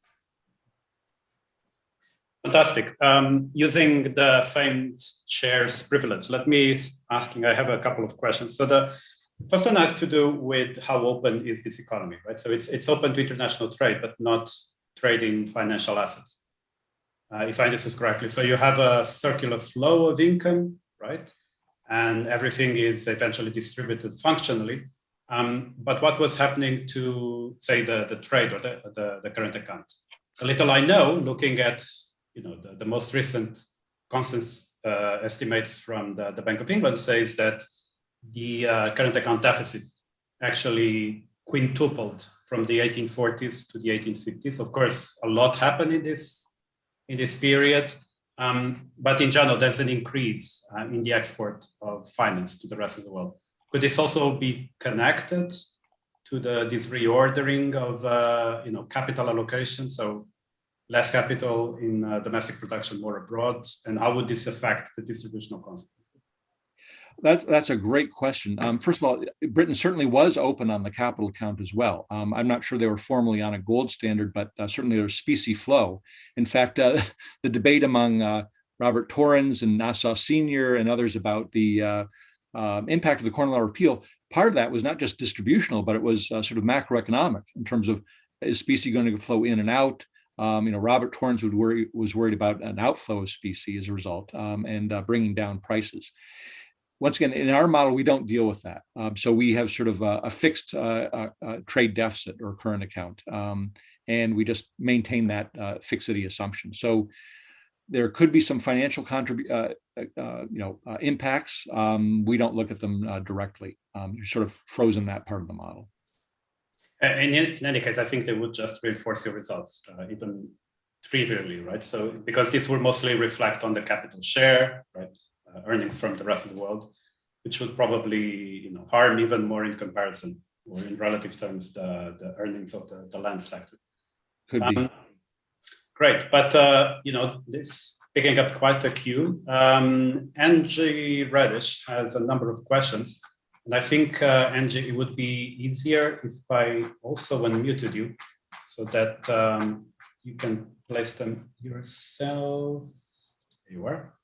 S1: Fantastic. Using the famed shares privilege, let me I have a couple of questions. So the first one has to do with how open is this economy, right? So it's open to international trade, but not trading financial assets, if I understood correctly. So you have a circular flow of income, right? And everything is eventually distributed functionally. But what was happening to, say, the trade or the current account? So little I know, looking at the most recent consensus estimates from the Bank of England says that the current account deficit actually quintupled from the 1840s to the 1850s. Of course, a lot happened in this period, but in general, there's an increase in the export of finance to the rest of the world. Could this also be connected to this reordering of capital allocation? So less capital in domestic production, more abroad, and how would this affect the distributional consequences?
S2: That's a great question. First of all, Britain certainly was open on the capital account as well. I'm not sure they were formally on a gold standard, but certainly there was specie flow. In fact, the debate among Robert Torrens and Nassau Sr. and others about the impact of the Corn Law Repeal, part of that was not just distributional, but it was sort of macroeconomic in terms of is specie going to flow in and out? Robert Torrens was worried about an outflow of specie as a result, and bringing down prices. Once again, in our model, we don't deal with that. So we have sort of a fixed trade deficit or current account, and we just maintain that fixity assumption. So there could be some financial impacts. We don't look at them directly. You're sort of frozen that part of the model.
S1: And in any case, I think they would just reinforce your results, even trivially, right? So because this will mostly reflect on the capital share, right? Earnings from the rest of the world, which would probably harm even more in comparison or in relative terms the earnings of the land sector.
S2: Could be.
S1: Great, but this picking up quite a queue. Angie Reddish has a number of questions. And I think, Angie, it would be easier if I also unmuted you so that you can place them yourself. There you are.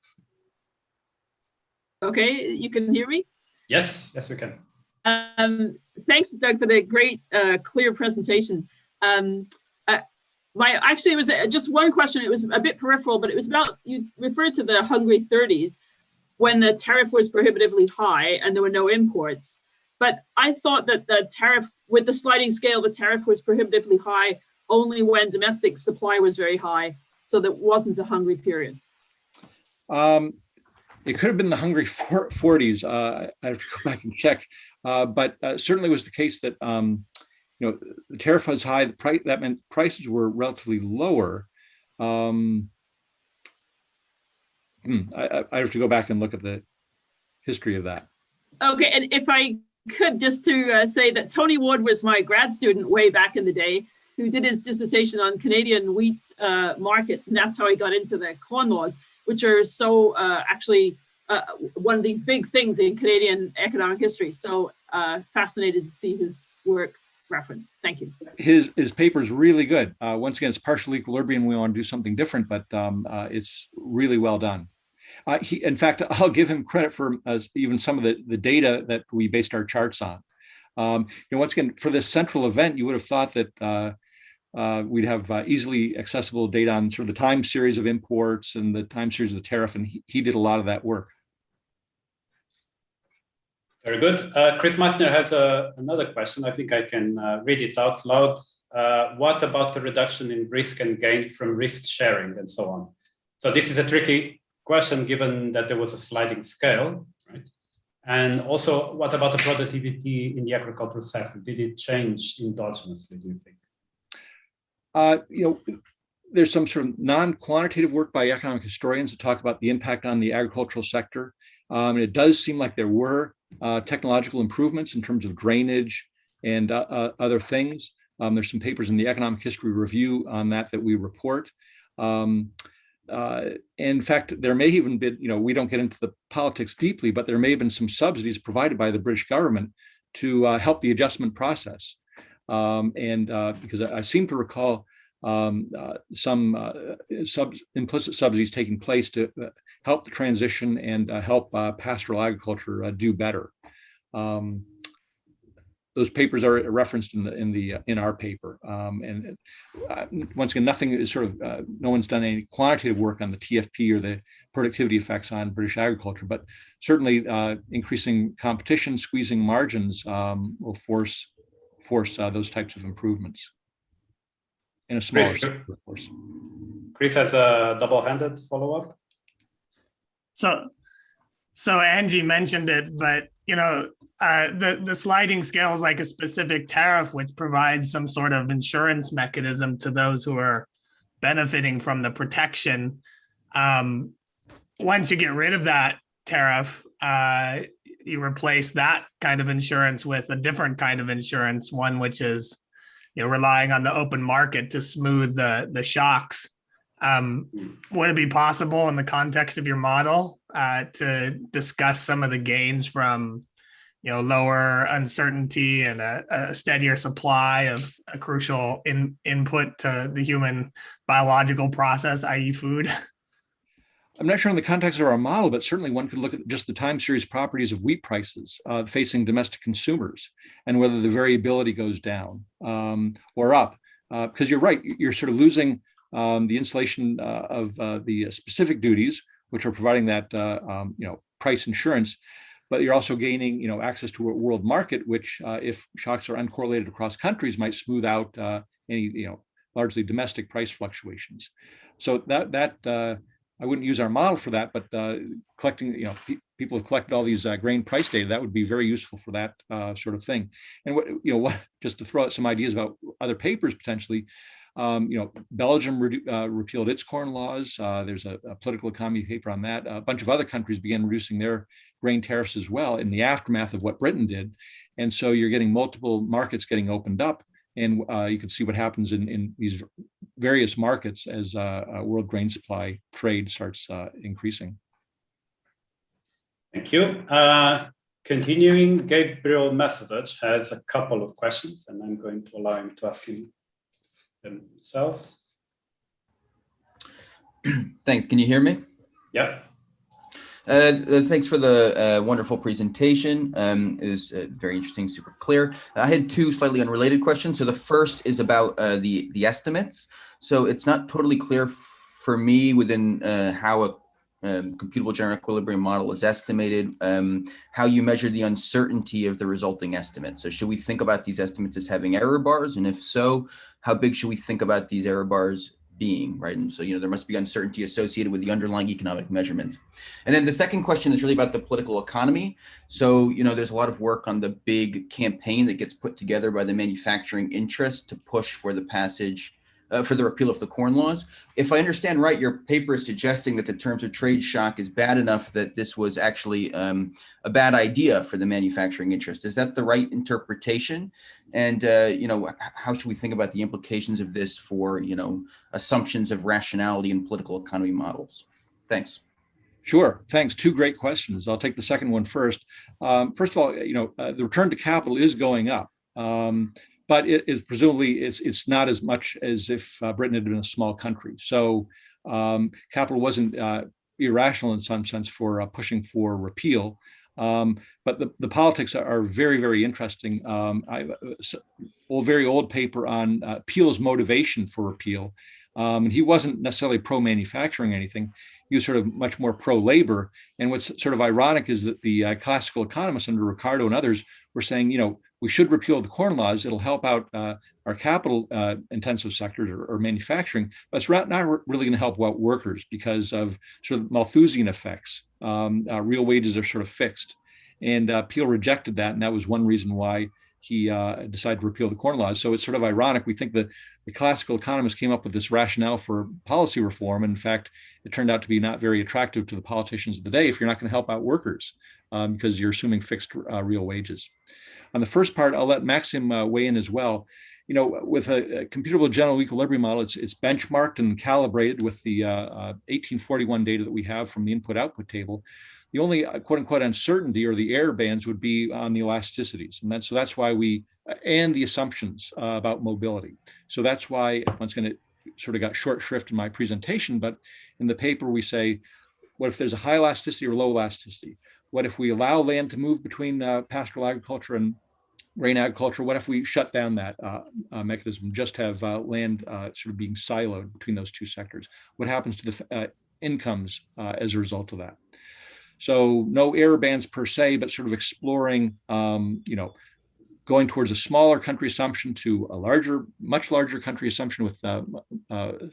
S5: Okay, you can hear me?
S1: Yes, we can.
S5: Thanks, Doug, for the great, clear presentation. Actually, it was just one question. It was a bit peripheral, but it was about, you referred to the Hungry 30s, when the tariff was prohibitively high and there were no imports. But I thought that the tariff, with the sliding scale, the tariff was prohibitively high only when domestic supply was very high. So that wasn't a hungry period.
S2: It could have been the hungry 40s. I have to go back and check. But certainly was the case that the tariff was high. That meant prices were relatively lower. I have to go back and look at the history of that. Okay,
S5: and if I could just to say that Tony Ward was my grad student way back in the day, who did his dissertation on Canadian wheat markets, and that's how he got into the corn laws, which are so actually one of these big things in Canadian economic history. So fascinated to see his work referenced. Thank you.
S2: His paper is really good. Once again, it's partial equilibrium. We want to do something different, but it's really well done. In fact, I'll give him credit for even some of the data that we based our charts on. Once again, for this central event, you would have thought that we'd have easily accessible data on sort of the time series of imports and the time series of the tariff, and he did a lot of that work.
S1: Very good. Chris Meissner has another question. I think I can read it out loud. What about the reduction in risk and gain from risk sharing and so on? So this is a tricky question given that there was a sliding scale, right? And also, what about the productivity in the agricultural sector? Did it change endogenously, do you think?
S2: There's some sort of non-quantitative work by economic historians that talk about the impact on the agricultural sector. And it does seem like there were technological improvements in terms of drainage and other things. There's some papers in the Economic History Review on that we report. In fact, there may even be, we don't get into the politics deeply, but there may have been some subsidies provided by the British government to help the adjustment process. Because I seem to recall some implicit subsidies taking place to help the transition and help pastoral agriculture do better. Those papers are referenced in our paper, and once again, nothing is no one's done any quantitative work on the TFP or the productivity effects on British agriculture, but certainly increasing competition, squeezing margins will force those types of improvements in a smaller sector, of course.
S1: Chris has a double-handed follow-up.
S3: So Angie mentioned it, but the sliding scale is like a specific tariff, which provides some sort of insurance mechanism to those who are benefiting from the protection. Once you get rid of that tariff, you replace that kind of insurance with a different kind of insurance, one which is relying on the open market to smooth the shocks. Would it be possible in the context of your model to discuss some of the gains from lower uncertainty and a steadier supply of a crucial input to the human biological process, i.e. food?
S2: I'm not sure in the context of our model, but certainly one could look at just the time series properties of wheat prices facing domestic consumers and whether the variability goes down or up. Because you're right, you're sort of losing the installation of the specific duties, which are providing that price insurance, but you're also gaining access to a world market, which if shocks are uncorrelated across countries might smooth out any largely domestic price fluctuations. So that I wouldn't use our model for that, but collecting, people have collected all these grain price data. That would be very useful for that sort of thing. And what just to throw out some ideas about other papers potentially, Belgium repealed its corn laws. There's a political economy paper on that. A bunch of other countries began reducing their grain tariffs as well in the aftermath of what Britain did. And so you're getting multiple markets getting opened up. And you can see what happens in these various markets as world grain supply trade starts increasing.
S1: Thank you. Continuing, Gabriel Masevich has a couple of questions, and I'm going to allow him to ask him himself.
S6: Thanks. Can you hear me?
S1: Yeah.
S6: Thanks for the wonderful presentation. It was very interesting, super clear. I had two slightly unrelated questions. So the first is about the estimates. So it's not totally clear for me within how a computable general equilibrium model is estimated, how you measure the uncertainty of the resulting estimate. So should we think about these estimates as having error bars? And if so, how big should we think about these error bars being, right? And so, there must be uncertainty associated with the underlying economic measurement. And then the second question is really about the political economy. So, there's a lot of work on the big campaign that gets put together by the manufacturing interest to push for the passage, for the repeal of the corn laws. If I understand right, your paper is suggesting that the terms of trade shock is bad enough that this was actually a bad idea for the manufacturing interest. Is that the right interpretation? And, how should we think about the implications of this for, assumptions of rationality in political economy models? Thanks.
S2: Sure, thanks. Two great questions. I'll take the second one first. First of all, the return to capital is going up. But it is presumably it's not as much as if Britain had been a small country. So capital wasn't irrational in some sense for pushing for repeal. But the politics are very, very interesting. Very old paper on Peel's motivation for repeal. And he wasn't necessarily pro-manufacturing anything. He was sort of much more pro-labor. And what's sort of ironic is that the classical economists under Ricardo and others were saying, we should repeal the corn laws. It'll help out our capital intensive sectors or manufacturing, but it's not really going to help out workers because of sort of Malthusian effects. Real wages are sort of fixed. And Peel rejected that. And that was one reason why he decided to repeal the corn laws. So it's sort of ironic. We think that the classical economists came up with this rationale for policy reform. In fact, it turned out to be not very attractive to the politicians of the day if you're not going to help out workers because you're assuming fixed real wages. On the first part, I'll let Maxim weigh in as well. With a computable general equilibrium model, it's benchmarked and calibrated with the 1841 data that we have from the input-output table. The only quote-unquote uncertainty or the error bands would be on the elasticities. And so that's why and the assumptions about mobility. So that's why, once again, it sort of got short shrift in my presentation, but in the paper we say, what if there's a high elasticity or low elasticity? What if we allow land to move between pastoral agriculture and grain agriculture? What if we shut down that mechanism, just have land sort of being siloed between those two sectors? What happens to the incomes as a result of that? So no error bands per se, but sort of exploring, going towards a smaller country assumption to a much larger country assumption with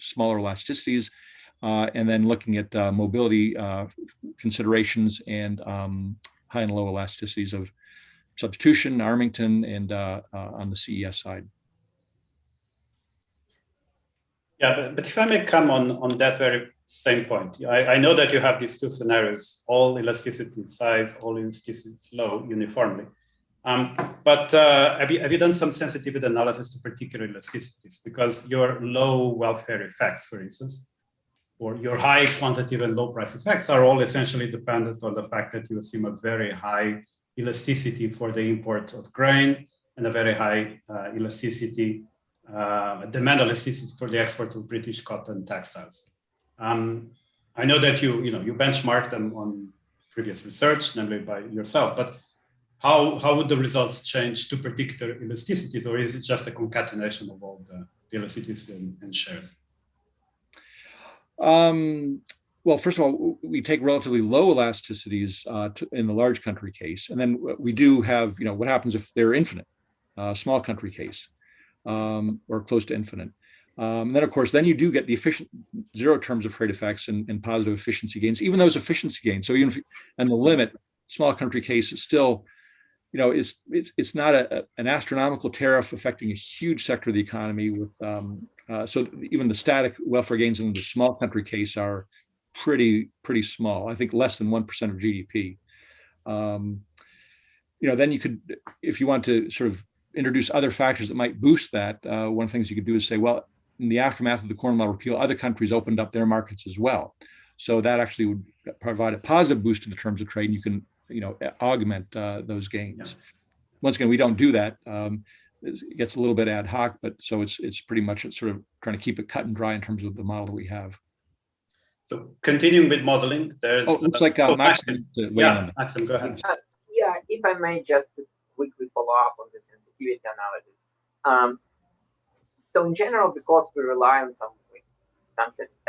S2: smaller elasticities, and then looking at mobility considerations and high and low elasticities of substitution, Armington, and on the CES side.
S1: Yeah, but if I may come on that very same point, I know that you have these two scenarios, all elasticity size, all elasticity low uniformly. But have you done some sensitivity analysis to particular elasticities? Because your low welfare effects, for instance, or your high quantitative and low price effects are all essentially dependent on the fact that you assume a very high elasticity for the import of grain and a very high elasticity, demand elasticity for the export of British cotton textiles. I know that you benchmarked them on previous research, namely by yourself, but how would the results change to particular elasticities, or is it just a concatenation of all the elasticities and shares?
S2: Well, first of all, we take relatively low elasticities in the large country case, and then we do have, what happens if they're infinite, small country case, or close to infinite. And then, of course, then you do get the efficient zero terms of trade effects and positive efficiency gains, even those efficiency gains. So even if, and the limit, small country case is still, it's not an astronomical tariff affecting a huge sector of the economy with, so even the static welfare gains in the small country case are pretty small. I think less than 1% of GDP. Then you could, if you want to sort of introduce other factors that might boost that, one of the things you could do is say, well, in the aftermath of the Corn Law repeal, other countries opened up their markets as well. So that actually would provide a positive boost to the terms of trade, and you can, augment those gains. Yeah. Once again, we don't do that. It gets a little bit ad hoc, but so it's pretty much sort of trying to keep it cut and dry in terms of the model that we have.
S1: So continuing with modeling, there's
S2: looks like Maxim.
S1: Yeah, Maxim, go ahead.
S7: Yeah, if I may just quickly follow up on the sensitivity analysis. So in general, because we rely on some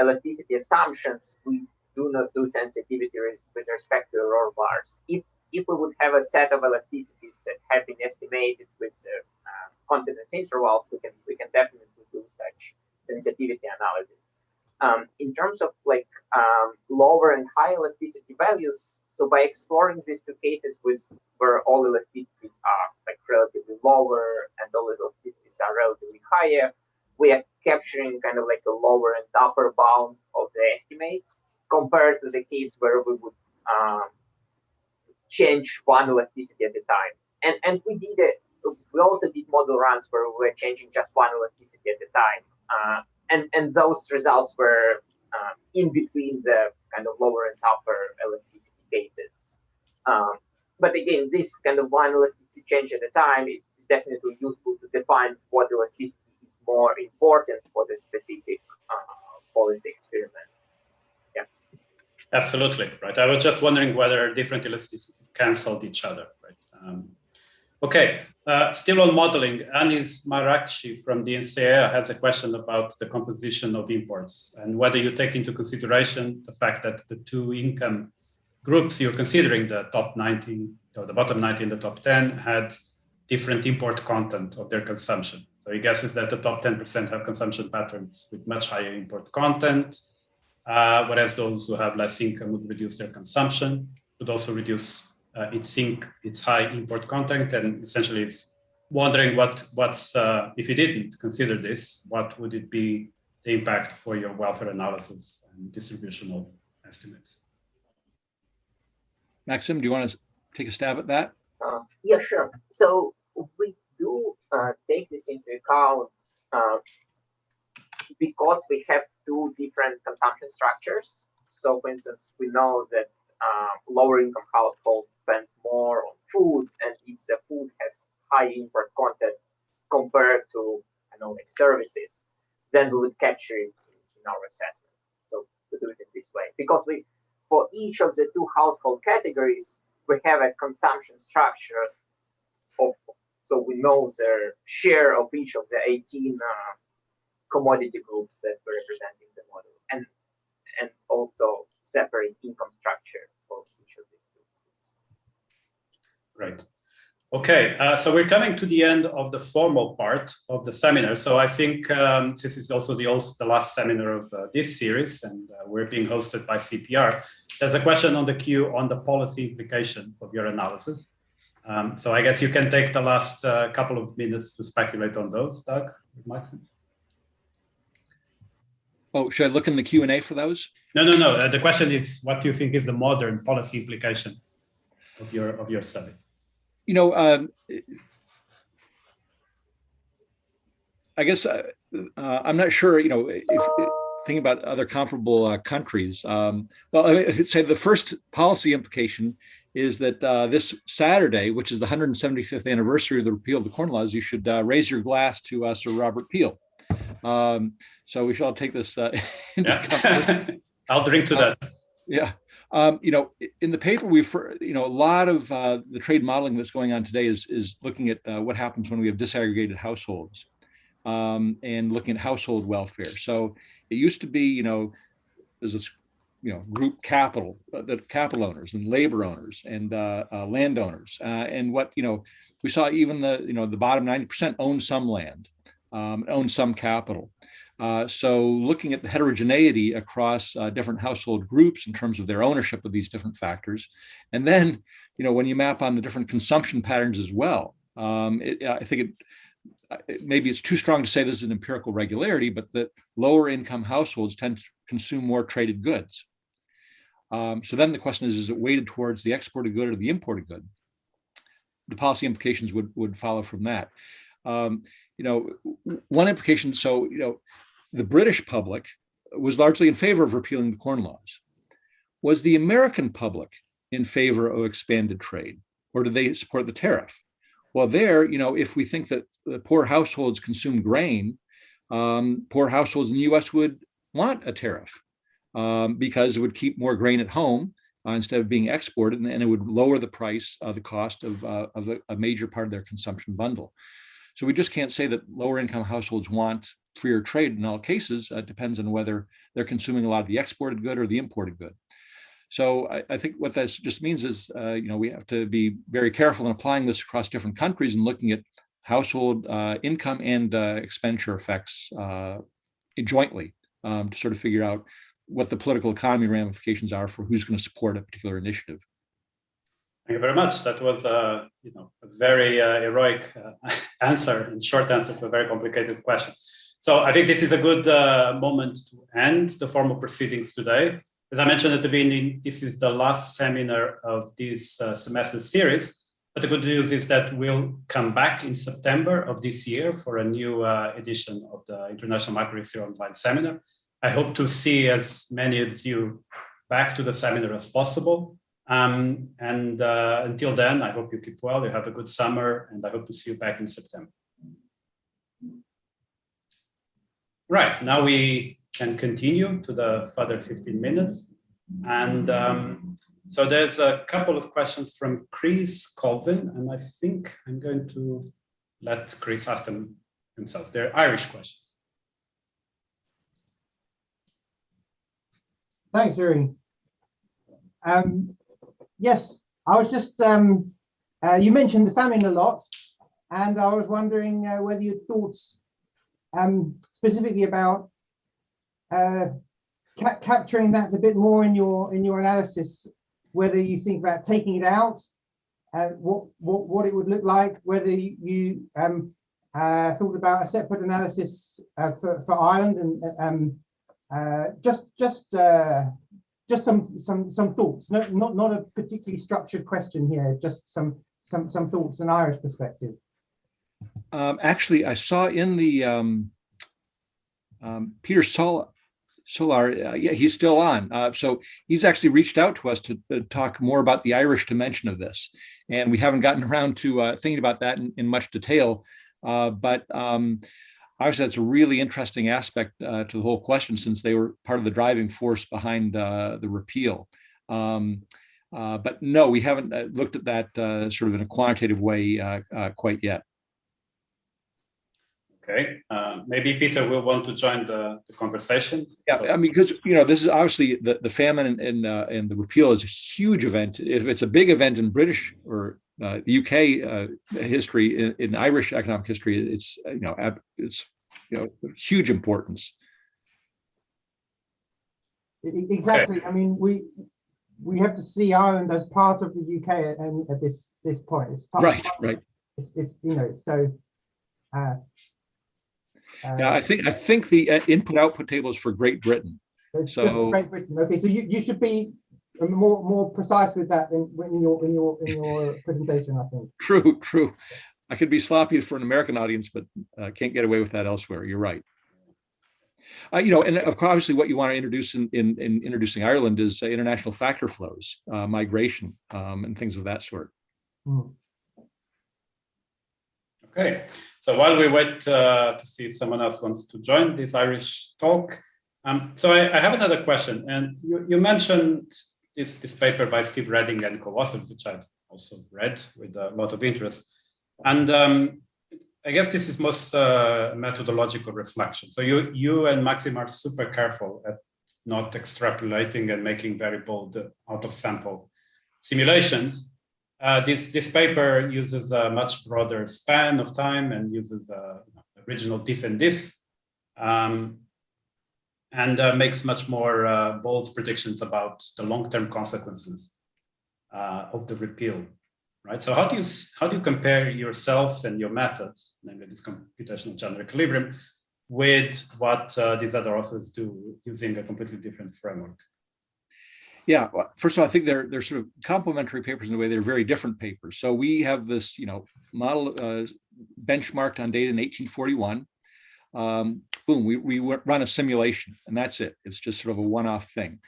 S7: elasticity assumptions, we do not do sensitivity with respect to error bars. If we would have a set of elasticities that have been estimated with confidence intervals, we can definitely do such sensitivity analysis. In terms of lower and high elasticity values, so by exploring these two cases where all elasticities are relatively lower and all elasticities are relatively higher, we are capturing kind of like a lower and upper bound of the estimates compared to the case where we would change one elasticity at a time. And we did it. We also did model runs where we were changing just one elasticity at a time. And those results were in between the kind of lower and upper elasticity cases. But again, this kind of one elasticity change at a time is definitely useful to define what elasticity is more important for the specific policy experiment. Yeah.
S1: Absolutely, right. I was just wondering whether different elasticities canceled each other, right? Okay, still on modeling, Anis Marakshi from the NCAA has a question about the composition of imports and whether you take into consideration the fact that the two income groups you're considering, the top 90 or the bottom 90 and the top 10, had different import content of their consumption. So he guesses that the top 10% have consumption patterns with much higher import content, whereas those who have less income would reduce their consumption, would also reduce its high import content, and essentially is wondering what's if you didn't consider this, what would it be the impact for your welfare analysis and distributional estimates?
S2: Maxim, do you want to take a stab at that?
S7: Yeah, sure. So we do take this into account because we have two different consumption structures. So for instance, we know that lower income households spend more on food, and if the food has high import content compared to services, then we would capture it in our assessment. So we do it in this way because for each of the two household categories, we have a consumption structure so we know the share of each of the 18 commodity groups that we're representing the model, and also separate income structure for each of these two groups.
S1: Right. Okay, so we're coming to the end of the formal part of the seminar. So I think this is also the last seminar of this series, and we're being hosted by CEPR. There's a question on the queue on the policy implications of your analysis. So I guess you can take the last couple of minutes to speculate on those, Doug, Maxim.
S2: Oh, should I look in the Q&A for those?
S1: No. The question is, what do you think is the modern policy implication of your study?
S2: I guess I'm not sure. If thinking about other comparable countries, well, I'd say the first policy implication is that this Saturday, which is the 175th anniversary of the repeal of the Corn Laws, you should raise your glass to Sir Robert Peel. So we should all take this into account.
S1: I'll drink to that.
S2: Yeah. In the paper, a lot of the trade modeling that's going on today is looking at what happens when we have disaggregated households and looking at household welfare. So it used to be, this group capital, the capital owners and labor owners and landowners, and what we saw, even the bottom 90% own some land, own some capital. So looking at the heterogeneity across different household groups in terms of their ownership of these different factors, and then when you map on the different consumption patterns as well, I think maybe it's too strong to say this is an empirical regularity, but that lower income households tend to consume more traded goods. So then the question is it weighted towards the exported good or the imported good? The policy implications would follow from that. One implication, so the British public was largely in favor of repealing the Corn Laws. Was the American public in favor of expanded trade, or did they support the tariff? Well, there, if we think that the poor households consume grain, poor households in the U.S. would want a tariff because it would keep more grain at home instead of being exported, and it would lower the price, the cost of a major part of their consumption bundle. So we just can't say that lower income households want freer trade in all cases. It depends on whether they're consuming a lot of the exported good or the imported good. So I think what this just means is, we have to be very careful in applying this across different countries and looking at household income and expenditure effects jointly to sort of figure out what the political economy ramifications are for who's going to support a particular initiative.
S1: Thank you very much. That was a very heroic answer and short answer to a very complicated question. So I think this is a good moment to end the formal proceedings today. As I mentioned at the beginning, this is the last seminar of this semester series. But the good news is that we'll come back in September of this year for a new edition of the International Microhistory Online Seminar. I hope to see as many of you back to the seminar as possible. Until then, I hope you keep well, you have a good summer, and I hope to see you back in September. Right, now we can continue to the further 15 minutes. And so there's a couple of questions from Chris Colvin, and I think I'm going to let Chris ask them himself. They're Irish questions.
S8: Thanks, Uri. Yes, I was just, you mentioned the famine a lot, and I was wondering whether you had thoughts specifically about capturing that a bit more in your analysis, whether you think about taking it out, what it would look like, whether you thought about a separate analysis for Ireland, and just some thoughts. Not a particularly structured question here, just some thoughts, an Irish perspective.
S2: Actually, I saw in the Peter Solar, yeah, he's still on. So he's actually reached out to us to talk more about the Irish dimension of this. And we haven't gotten around to thinking about that in much detail. But obviously, that's a really interesting aspect to the whole question, since they were part of the driving force behind the repeal. But no, we haven't looked at that sort of in a quantitative way quite yet.
S1: Okay, maybe Peter will want to join the conversation.
S2: Yeah, so, I mean, because this is obviously the famine and the repeal is a huge event. If it's a big event in British or the UK history, in Irish economic history, it's huge importance.
S8: Exactly. Okay. I mean, we have to see Ireland as part of the UK at this point. It's part
S2: right.
S8: It's so.
S2: Yeah, I think the input-output table is for Great Britain.
S8: It's just Great Britain. Okay, so you should be more precise with that in your presentation, I think.
S2: True. I could be sloppy for an American audience, but can't get away with that elsewhere. You're right. And of course, obviously, what you want to introduce in introducing Ireland is international factor flows, migration, and things of that sort.
S8: Mm.
S1: Okay, so while we wait to see if someone else wants to join this Irish talk, so I have another question. And you mentioned this paper by Steve Redding and co-authors, which I've also read with a lot of interest. And I guess this is most methodological reflection. So you and Maxim are super careful at not extrapolating and making very bold out of sample simulations. This paper uses a much broader span of time and uses original diff and diff, and makes much more bold predictions about the long-term consequences of the repeal. Right. So how do you compare yourself and your methods, namely this computational general equilibrium, with what these other authors do using a completely different framework?
S2: Yeah, well, first of all, I think they're sort of complementary papers in a way. They're very different papers. So we have this, model benchmarked on data in 1841. Boom, we run a simulation, and that's it. It's just sort of a one-off thing.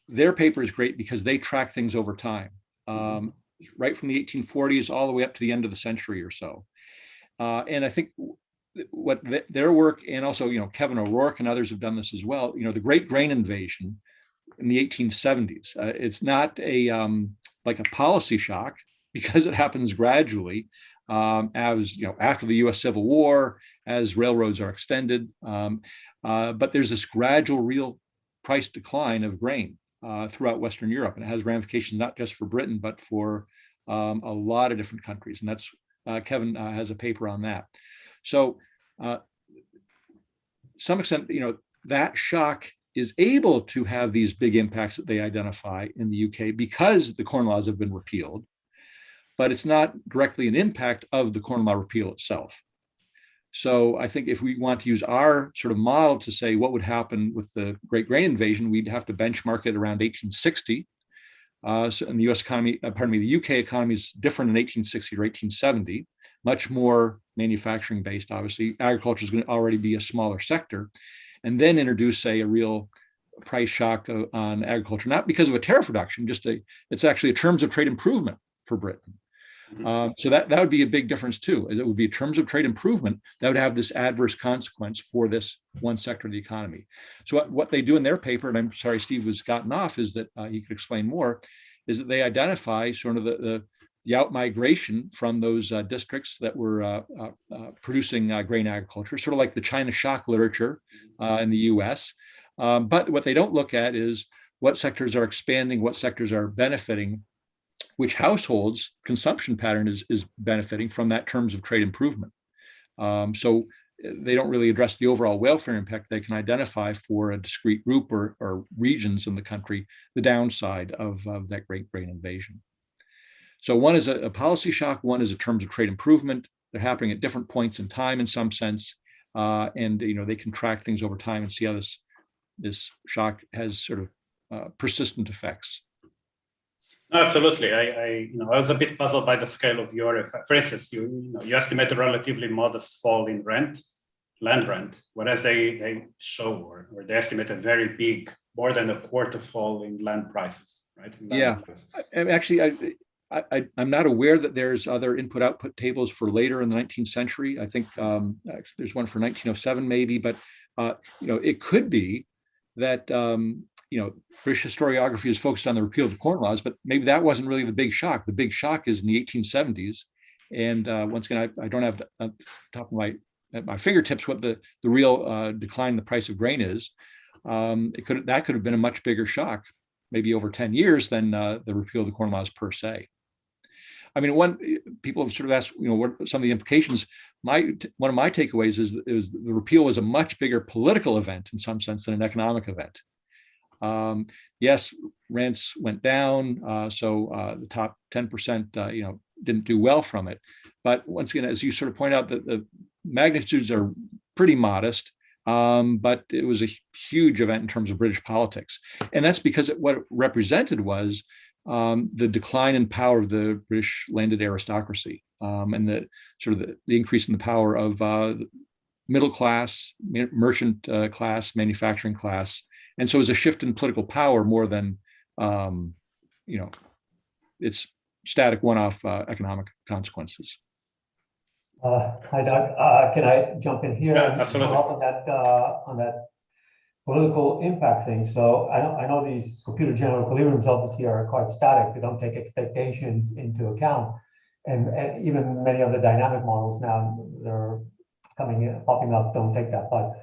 S2: Their paper is great because they track things over time, right from the 1840s all the way up to the end of the century or so. And I think what their work, and also Kevin O'Rourke and others have done this as well. The Great Grain Invasion in the 1870s. It's not like a policy shock because it happens gradually, as after the U.S. Civil War, as railroads are extended. But there's this gradual real price decline of grain throughout Western Europe, and it has ramifications not just for Britain but for a lot of different countries. And that's Kevin has a paper on that. So, some extent, that shock is able to have these big impacts that they identify in the UK because the Corn Laws have been repealed, but it's not directly an impact of the Corn Law repeal itself. So I think if we want to use our sort of model to say what would happen with the Great Grain Invasion, we'd have to benchmark it around 1860. So in the US economy, the UK economy is different in 1860 or 1870, much more manufacturing based, obviously. Agriculture is going to already be a smaller sector. And then introduce, say, a real price shock on agriculture, not because of a tariff reduction, it's actually terms of trade improvement for Britain. So that would be a big difference too. It would be terms of trade improvement that would have this adverse consequence for this one sector of the economy. So what they do in their paper, and I'm sorry Steve was gotten off, is that he could explain more, is that they identify sort of the out-migration from those districts that were producing grain agriculture, sort of like the China shock literature in the US. But what they don't look at is what sectors are expanding, what sectors are benefiting, which households' consumption pattern is benefiting from that terms of trade improvement. So they don't really address the overall welfare impact. They can identify for a discrete group or regions in the country the downside of that Great Grain Invasion. So one is a policy shock, one is a terms of trade improvement. They're happening at different points in time in some sense. And they can track things over time and see how this shock has sort of persistent effects.
S1: Absolutely. I was a bit puzzled by the scale of your effect. For instance, you estimate a relatively modest fall in land rent, whereas they show or they estimate a very big, more than a quarter fall in land prices, right? Prices.
S2: Actually, I'm not aware that there's other input-output tables for later in the 19th century. I think there's one for 1907 maybe, but it could be that British historiography is focused on the repeal of the Corn Laws, but maybe that wasn't really the big shock. The big shock is in the 1870s, and once again, I don't have on top of my fingertips what the real decline in the price of grain is. That could have been a much bigger shock, maybe over 10 years than the repeal of the Corn Laws per se. I mean, people have sort of asked, what some of the implications. One of my takeaways is the repeal was a much bigger political event in some sense than an economic event. Yes, rents went down, so the top 10%, didn't do well from it. But once again, as you sort of point out, the magnitudes are pretty modest, but it was a huge event in terms of British politics, and that's because what it represented was the decline in power of the British landed aristocracy, and the increase in the power of middle class, merchant class, manufacturing class. And so it was a shift in political power more than, its static one-off economic consequences.
S9: Hi, Doug. Can I jump in here?
S1: Yeah, absolutely.
S9: On that political impact thing. So I know these computer general equilibriums obviously are quite static. They don't take expectations into account, and even many of the dynamic models now they're popping up don't take that. But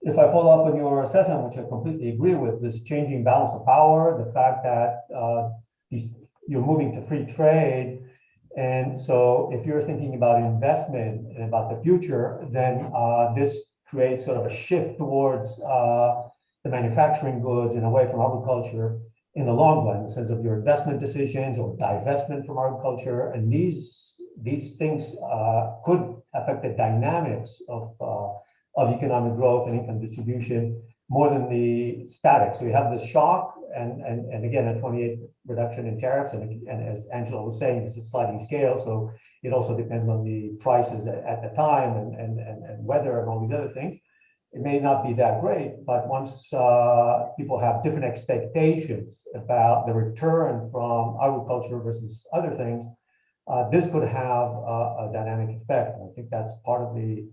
S9: if if I follow up on your assessment, which I completely agree with, this changing balance of power, the fact that you're moving to free trade. And so if you're thinking about investment and about the future, then this creates sort of a shift towards the manufacturing goods and away from agriculture in the long run, in the sense of your investment decisions or divestment from agriculture. And these things could affect the dynamics of economic growth and income distribution more than the static. So you have the shock, and again, a 28 reduction in tariffs, and as Angela was saying, this is sliding scale, so it also depends on the prices at the time and weather and all these other things. It may not be that great, but once people have different expectations about the return from agriculture versus other things, this could have a dynamic effect. And I think that's part of the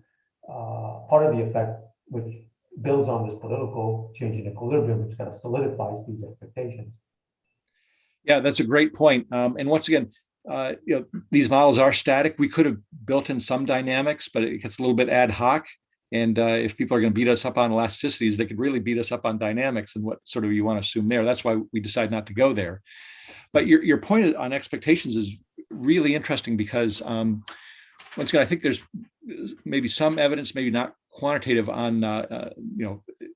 S9: effect which builds on this political change in equilibrium, which kind of solidifies these expectations.
S2: Yeah, that's a great point. And once again, these models are static. We could have built in some dynamics, but it gets a little bit ad hoc. And if people are going to beat us up on elasticities, they could really beat us up on dynamics and what sort of you want to assume there. That's why we decide not to go there. But your point on expectations is really interesting because once again, I think there's maybe some evidence, maybe not quantitative, on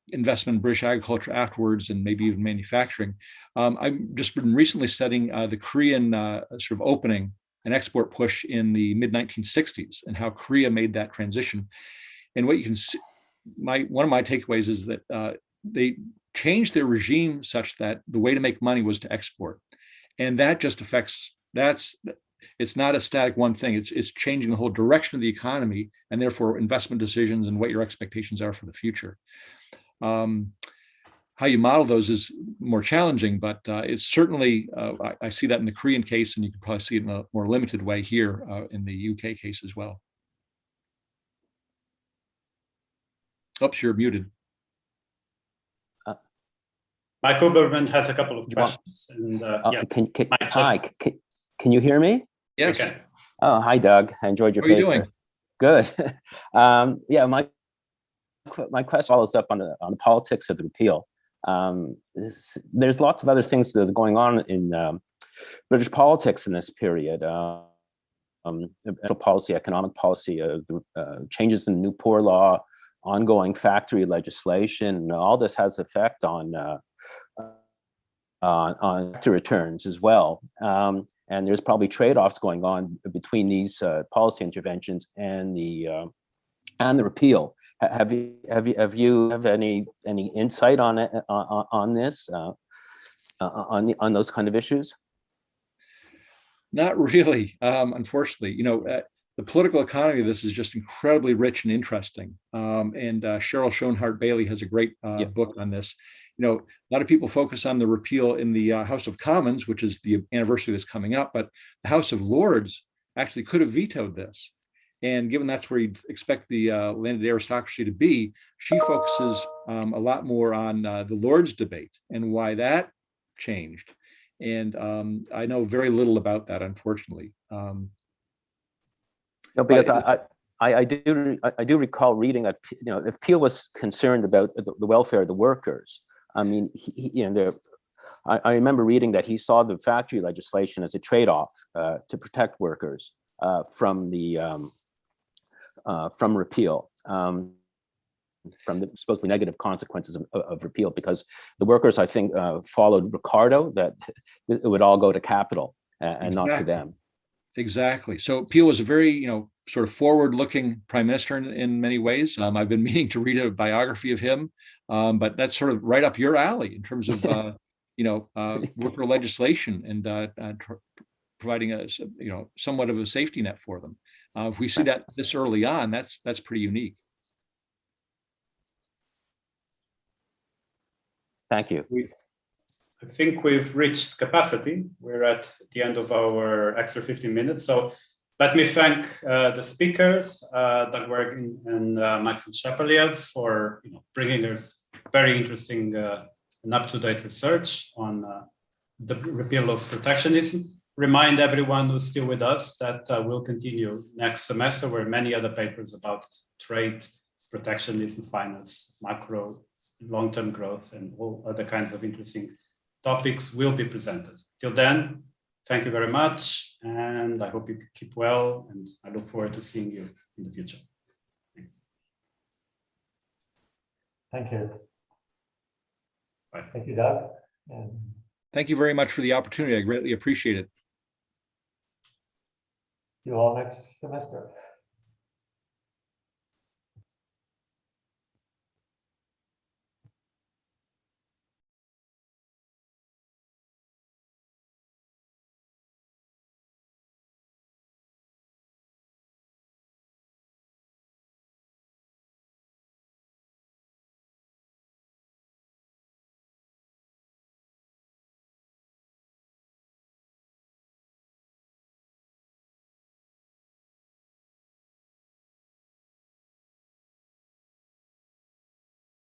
S2: investment in British agriculture afterwards, and maybe even manufacturing. I've just been recently studying the Korean sort of opening and export push in the mid-1960s and how Korea made that transition. And what you can see, one of my takeaways is that they changed their regime such that the way to make money was to export, and that just affects it's not a static one thing. It's changing the whole direction of the economy, and therefore investment decisions and what your expectations are for the future. How you model those is more challenging, but it's certainly, I see that in the Korean case, and you can probably see it in a more limited way here in the UK case as well. Oops, you're muted.
S1: Mike Oberman has a couple of questions. And
S10: hi, can you hear me?
S2: Yes.
S10: Oh, hi, Doug. I enjoyed your paper.
S2: How are you doing?
S10: Good. Yeah, my question follows up on the politics of the repeal. There's lots of other things that are going on in British politics in this period. Policy, economic policy, changes in the new poor law, ongoing factory legislation, all this has effect on factory returns as well. And there's probably trade-offs going on between these policy interventions and the repeal. Have you any insight on it on this on those kind of issues?
S2: Not really, unfortunately. The political economy of this is just incredibly rich and interesting. And Cheryl Schoenhart Bailey has a great book on this. A lot of people focus on the repeal in the House of Commons, which is the anniversary that's coming up, but the House of Lords actually could have vetoed this. And given that's where you'd expect the landed aristocracy to be, she focuses a lot more on the Lords debate and why that changed. And I know very little about that, unfortunately.
S10: No, because I do recall reading that if Peel was concerned about the welfare of the workers, I mean, I remember reading that he saw the factory legislation as a trade-off to protect workers from repeal, from the supposedly negative consequences of repeal, because the workers, I think, followed Ricardo, that it would all go to capital and not to them.
S2: Exactly. So Peel was a very, sort of forward-looking prime minister in many ways. I've been meaning to read a biography of him, but that's sort of right up your alley in terms of, worker legislation and providing a, somewhat of a safety net for them. If we see that this early on, that's pretty unique.
S10: Thank you.
S1: I think we've reached capacity. We're at the end of our extra 15 minutes. So let me thank the speakers, Doug Wergen and Maxim Shepardiev, for bringing us very interesting and up-to-date research on the repeal of protectionism. Remind everyone who's still with us that we'll continue next semester, where many other papers about trade, protectionism, finance, macro, long-term growth, and all other kinds of interesting topics will be presented. Till then, thank you very much, and I hope you keep well, and I look forward to seeing you in the future. Thanks.
S9: Thank you.
S1: Bye.
S9: Thank you, Doug. And
S2: Thank you very much for the opportunity. I greatly appreciate it.
S9: see you all next semester.